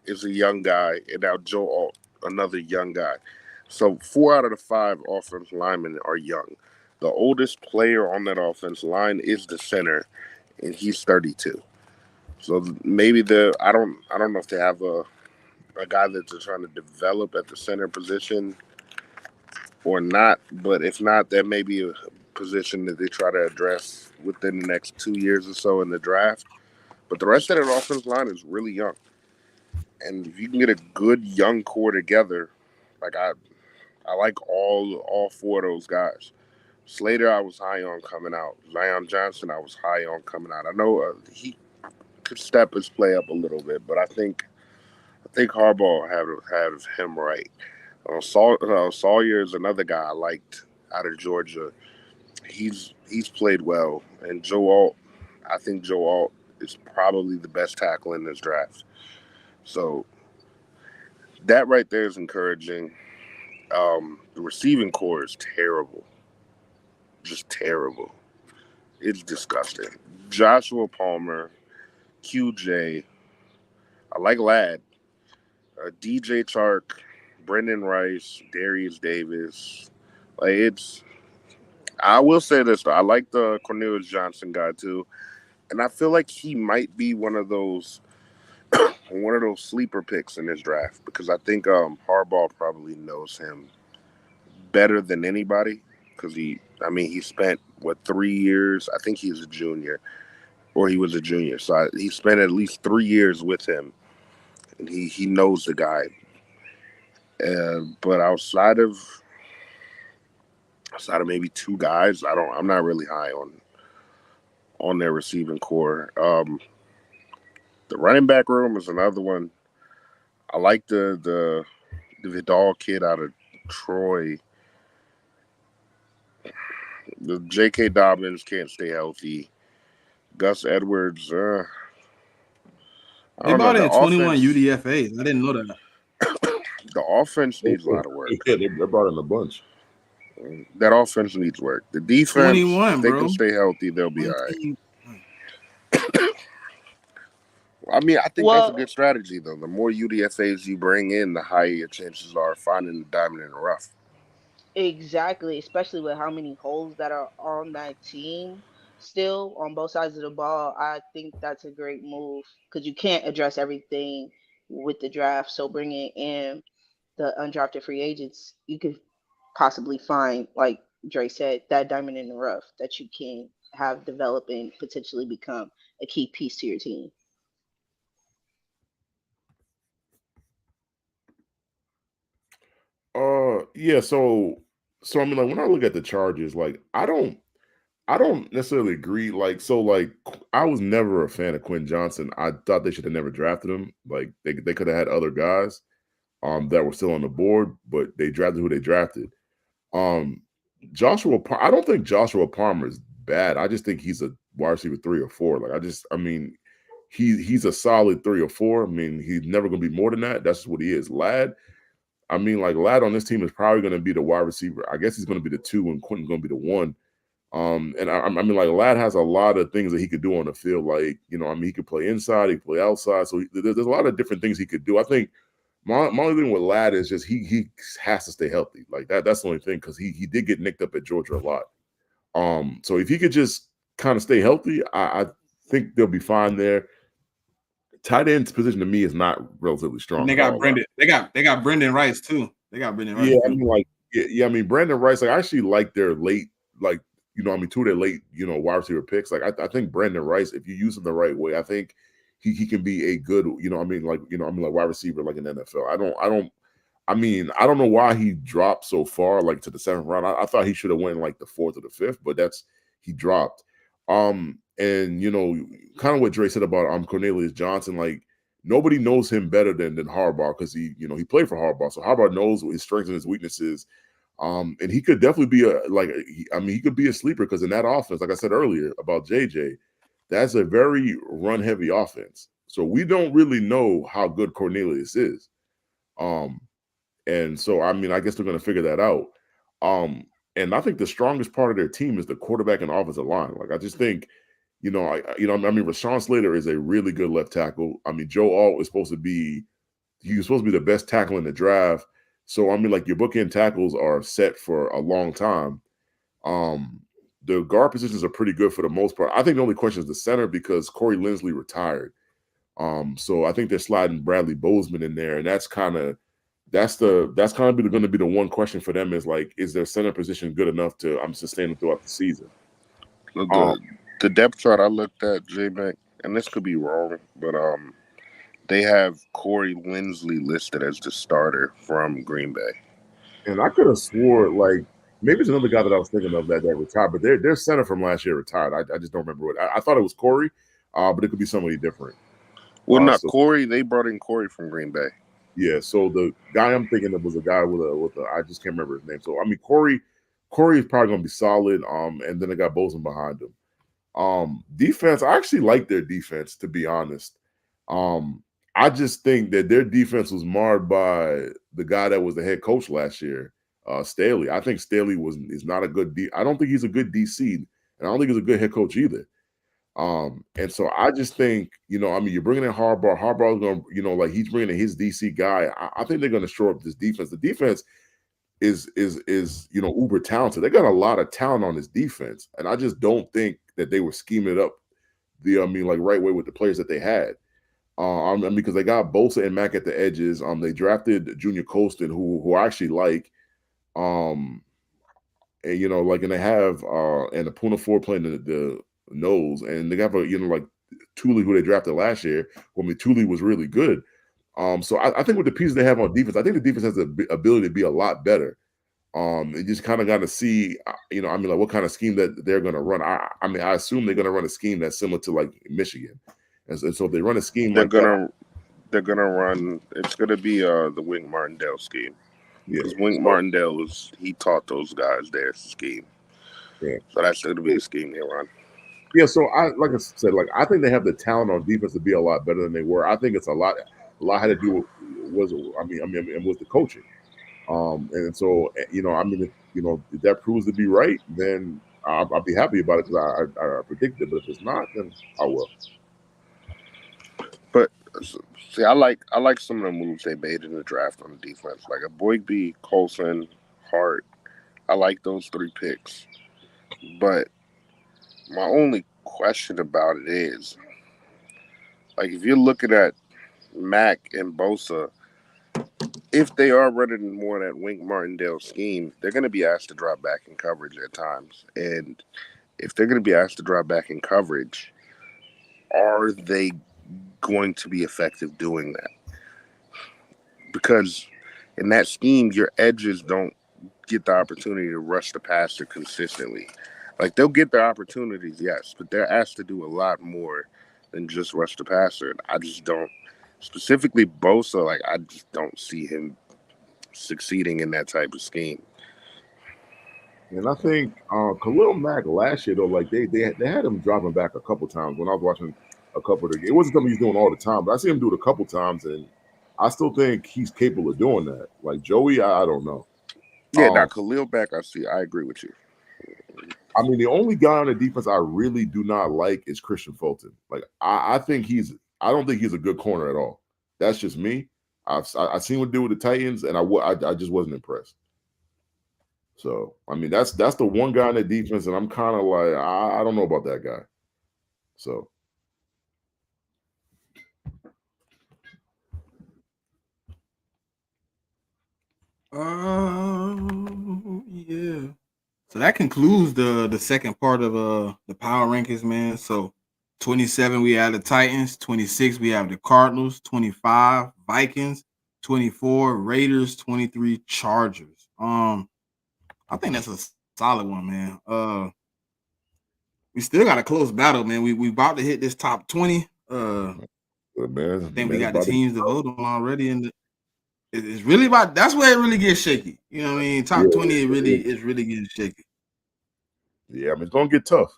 Speaker 2: is a young guy, and now Joe Alt, another young guy. So 4 out of the 5 offensive linemen are young. The oldest player on that offense line is the center, and he's 32. So maybe I don't know if they have a guy that they're trying to develop at the center position or not. But if not, that may be a position that they try to address within the next 2 years or so in the draft. But the rest of that offensive line is really young. And if you can get a good young core together, like I like all 4 of those guys. Slater, I was high on coming out. Zion Johnson, I was high on coming out. I know he could step his play up a little bit, but I think Harbaugh had him right. Sawyer is another guy I liked out of Georgia. He's played well, and I think Joe Alt is probably the best tackle in this draft. So that right there is encouraging. The receiving core is terrible, just terrible. It's disgusting. Joshua Palmer, QJ. I like Ladd. DJ Chark, Brendan Rice, Darius Davis. I will say this though. I like the Cornelius Johnson guy too, and I feel like he might be one of those sleeper picks in this draft because I think Harbaugh probably knows him better than anybody because he spent 3 years. I think he's a junior, or he was a junior, so he spent at least 3 years with him, and he knows the guy. But outside of maybe 2 guys, I'm not really high on their receiving core. The running back room is another one. I like the Vidal kid out of Troy. The J.K. Dobbins can't stay healthy. Gus Edwards, I
Speaker 1: They
Speaker 2: don't know.
Speaker 1: bought in 21 UDFAs. I didn't know that.
Speaker 2: The offense needs a lot of work.
Speaker 5: Yeah, they brought in a bunch.
Speaker 2: That offense needs work. The defense,
Speaker 1: 21,
Speaker 2: if they
Speaker 1: bro.
Speaker 2: can stay healthy, they'll be all right. I think that's a good strategy, though. The more UDFAs you bring in, the higher your chances are of finding the diamond in the rough.
Speaker 3: Exactly, especially with how many holes that are on that team still on both sides of the ball. I think that's a great move because you can't address everything with the draft. So bringing in the undrafted free agents, you could possibly find, like Dre said, that diamond in the rough that you can have develop and potentially become a key piece to your team.
Speaker 5: Yeah, so I mean, like when I look at the Chargers, like I don't necessarily agree. Like I was never a fan of Quinn Johnson. I thought they should have never drafted him. Like they could have had other guys that were still on the board, but they drafted who they drafted. I don't think Joshua Palmer is bad. I just think he's a wide receiver 3 or 4. Like I mean, he's a solid 3 or 4. I mean, he's never gonna be more than that. That's what he is. Lad, I mean, like Lad on this team is probably gonna be the wide receiver. I guess he's gonna be the 2 and Quentin's gonna be the 1. And I mean, like Lad has a lot of things that he could do on the field. Like, you know, I mean, he could play inside, he could play outside. So there's a lot of different things he could do. I think my only thing with Lad is just he has to stay healthy. Like that's the only thing, because he did get nicked up at Georgia a lot. So if he could just kind of stay healthy, I think they'll be fine there. Tight end's position to me is not relatively strong.
Speaker 1: And they got Brendan. They got Brendan Rice too. They got Brendan Rice.
Speaker 5: Yeah,
Speaker 1: too.
Speaker 5: I mean, like, yeah, I mean, Brandon Rice. Like, I actually like their late, like, you know, I mean, 2 of their late, you know, wide receiver picks. Like, I think Brandon Rice, if you use him the right way, I think he can be a good, you know, I mean, like, you know, I mean, like wide receiver, like in the NFL. I don't know why he dropped so far, like to the 7th round. I thought he should have went like the 4th or the 5th, but he dropped. And you know, kind of what Dre said about Cornelius Johnson, like nobody knows him better than Harbaugh, because he played for Harbaugh, so Harbaugh knows his strengths and his weaknesses. And he could definitely be he could be a sleeper, because in that offense, like I said earlier about JJ, that's a very run heavy offense. So we don't really know how good Cornelius is. And so, I mean, I guess they're going to figure that out. And I think the strongest part of their team is the quarterback and offensive line. Like, I just think, I mean, Rashawn Slater is a really good left tackle. I mean, Joe Alt is supposed to be the best tackle in the draft. So, I mean, like, your bookend tackles are set for a long time. The guard positions are pretty good for the most part. I think the only question is the center, because Corey Linsley retired. So I think they're sliding Bradley Bozeman in there, and that's kind of going to be the one question for them, is like, is their center position good enough to sustain them throughout the season?
Speaker 2: The depth chart I looked at, J-Mac, and this could be wrong, but they have Corey Linsley listed as the starter from Green Bay.
Speaker 5: And I could have swore, like, maybe it's another guy that I was thinking of that retired, but their center from last year retired. I just don't remember what. I thought it was Corey, but it could be somebody different.
Speaker 2: Well, not Corey. They brought in Corey from Green Bay.
Speaker 5: Yeah, so the guy I'm thinking of was a guy with a I just can't remember his name. So I mean, Corey is probably going to be solid. And then they got Bozeman behind him. Defense, I actually like their defense, to be honest. I just think that their defense was marred by the guy that was the head coach last year, Staley. I think Staley is not a good I don't think he's a good DC, and I don't think he's a good head coach either. And so I just think, I mean, you're bringing in Harbaugh. Harbaugh's going to, like, he's bringing in his DC guy. I think they're going to shore up this defense. The defense is uber talented. They got a lot of talent on this defense, and I just don't think that they were scheming it up right way with the players that they had. I mean, because they got Bosa and Mack at the edges. They drafted Junior Colston, who I actually like. And and they have and the Puna 4 playing the nose, and they got like Thule, who they drafted last year. I mean, Thule was really good. So I think with the pieces they have on defense, I think the defense has the ability to be a lot better. You just kind of got to see, what kind of scheme that they're going to run. I assume they're going to run a scheme that's similar to like Michigan, and so if they run a scheme, they're gonna
Speaker 2: run. It's gonna be the Wink Martindale scheme. Because Wink Martindale he taught those guys their scheme.
Speaker 5: Yeah.
Speaker 2: So that's going to be the scheme they run.
Speaker 5: Yeah, so like I said, I think they have the talent on defense to be a lot better than they were. I think it's a lot had to do with with the coaching. And so if that proves to be right, then I'll be happy about it, because I predicted it. But if it's not, then I will.
Speaker 2: But see, I like some of the moves they made in the draft on the defense, like a Boygby, Colson, Hart. I like those 3 picks. But my only question about it is, like, if you're looking at Mack and Bosa, if they are running more that Wink Martindale scheme, they're going to be asked to drop back in coverage at times. And if they're going to be asked to drop back in coverage, are they going to be effective doing that? Because in that scheme, your edges don't get the opportunity to rush the passer consistently. Like, they'll get their opportunities, yes, but they're asked to do a lot more than just rush the passer. And I just don't, specifically Bosa, like, I just don't see him succeeding in that type of scheme.
Speaker 5: And I think Khalil Mack last year though, like they had him dropping back a couple times when I was watching a couple of the games. It wasn't something he's doing all the time, but I see him do it a couple times, and I still think he's capable of doing that. Like Joey, I don't know.
Speaker 2: Yeah, now
Speaker 5: Um,
Speaker 2: Khalil back, I see. I agree with you.
Speaker 5: I mean, the only guy on the defense I really do not like is Christian Fulton. Like, I think I don't think he's a good corner at all. That's just me. I've seen what do with the Titans, and I just wasn't impressed. So, I mean, that's the one guy on the defense, and I'm kind of like, I don't know about that guy. So,
Speaker 1: Yeah. So that concludes the second part of the power rankings, man. So 27 we have the Titans, 26 we have the Cardinals, 25 Vikings, 24 Raiders, 23 Chargers. I think that's a solid one, man. We still got a close battle, man. We about to hit this top 20. I
Speaker 5: man,
Speaker 1: think we
Speaker 5: man, it's
Speaker 1: got the
Speaker 5: about to
Speaker 1: teams to vote on already, and it's really about that's where it really gets shaky. You know what I mean?
Speaker 5: yeah,
Speaker 1: Top 20 it really is really getting shaky.
Speaker 5: yeah. I mean, it's gonna get tough.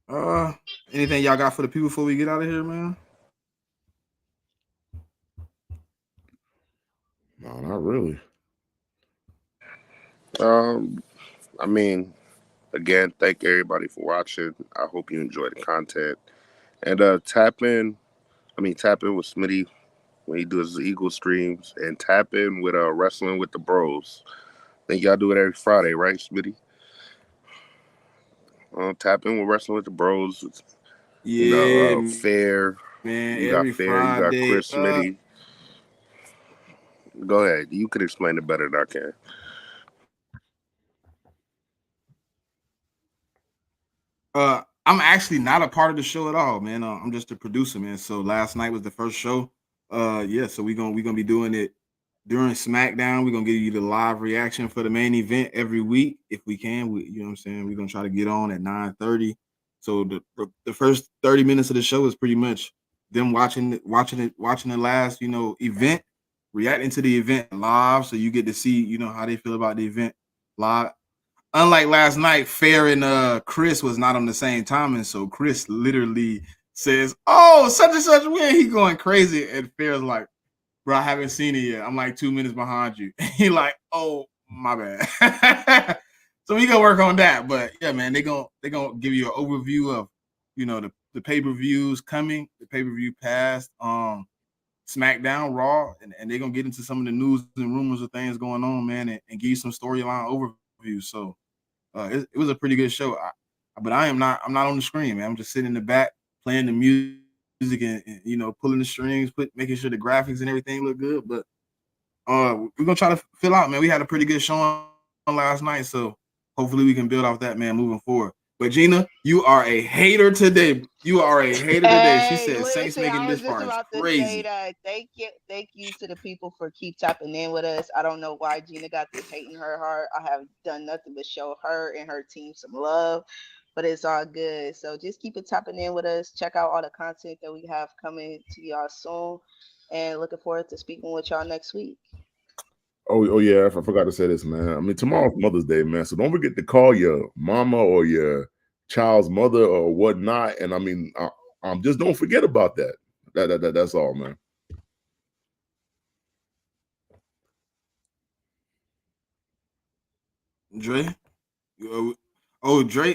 Speaker 1: Uh, anything y'all got for the people before we get out of here, man?
Speaker 5: No, not really.
Speaker 2: Um, I mean, again, thank everybody for watching. I hope you enjoy the content. And tap in with Smitty when he does his Eagle streams, and tap in with Wrestling with the Bros. I think y'all do it every Friday, right, Smitty? Tap in with Wrestling with the Bros.
Speaker 1: Yeah,
Speaker 2: Fair.
Speaker 1: man.
Speaker 2: You got
Speaker 1: Every
Speaker 2: Fair. You got
Speaker 1: Friday.
Speaker 2: Chris Smitty. Go ahead. You could explain it better than I can.
Speaker 1: I'm actually not a part of the show at all, man. I'm just a producer, man. So last night was the first show. Yeah. So we gonna be doing it during SmackDown. We're gonna give you the live reaction for the main event every week if we can. You know what I'm saying? We're gonna try to get on at 9:30. So the first 30 minutes of the show is pretty much them watching the last event, reacting to the event live. So you get to see how they feel about the event live. Unlike last night, Fair and Chris was not on the same timing, so Chris literally says, "Oh, such and such win." He going crazy, and Fair's like, "Bro, I haven't seen it yet. I'm like 2 minutes behind you." He like, "Oh, my bad." So we gonna work on that. But yeah, man, they gonna give you an overview of the pay-per-views coming, the pay-per-view past, SmackDown, Raw, and they're gonna get into some of the news and rumors of things going on, man, and give you some storyline overview. So it was a pretty good show. But I'm not on the screen, man. I'm just sitting in the back playing the music and pulling the strings, making sure the graphics and everything look good. But we're gonna try to fill out, man. We had a pretty good showing last night, so hopefully we can build off that, man, moving forward. But Gina, you are a hater today. You are a hater today. She
Speaker 3: Hey,
Speaker 1: said Saints
Speaker 3: listen,
Speaker 1: making
Speaker 3: I was
Speaker 1: this
Speaker 3: just
Speaker 1: far is
Speaker 3: about to say
Speaker 1: crazy.
Speaker 3: that. Thank you to the people for keep tapping in with us. I don't know why Gina got this hate in her heart. I have done nothing but show her and her team some love, but it's all good. So just keep it tapping in with us. Check out all the content that we have coming to y'all soon, and looking forward to speaking with y'all next week.
Speaker 5: Oh yeah, I forgot to say this, man. I mean, tomorrow's Mother's Day, man. So don't forget to call your mama or your child's mother or whatnot. And I mean, just don't forget about that. That's all, man.
Speaker 1: Dre,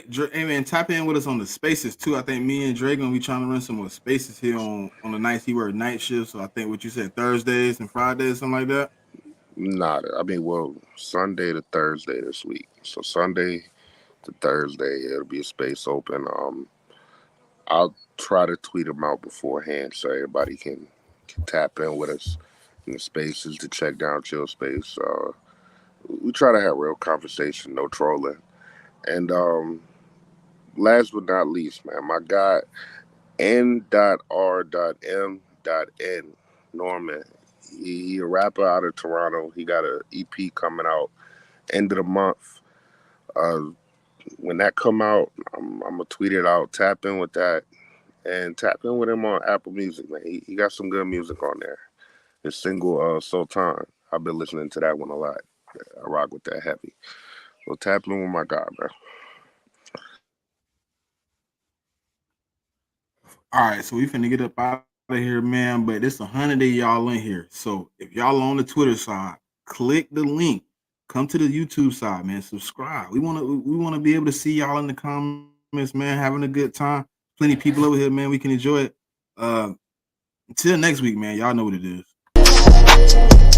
Speaker 1: Dre, hey man, tap in with us on the spaces too. I think me and Dre gonna be trying to run some more spaces here on the nights he work night shift. So I think what you said Thursdays and Fridays, something like that.
Speaker 2: Not. I mean, well, Sunday to Thursday this week. So Sunday to Thursday, it'll be a space open. I'll try to tweet them out beforehand so everybody can tap in with us in the spaces to check down chill space. We try to have real conversation, no trolling. And last but not least, man, my guy N.R.M.N. Norman. He a rapper out of Toronto. He got a EP coming out end of the month. Uh, when that come out, I'm gonna tweet it out. Tap in with that and tap in with him on Apple Music, man. He got some good music on there. His single Sultan. I've been listening to that one a lot. I rock with that heavy. So tap in with my guy, man.
Speaker 1: All right, so we finna get up out of here, man. But it's 100 of y'all in here. So if y'all on the Twitter side, click the link. Come to the YouTube side, man. Subscribe. We wanna be able to see y'all in the comments, man. Having a good time. Plenty of people over here, man. We can enjoy it. Until next week, man. Y'all know what it is.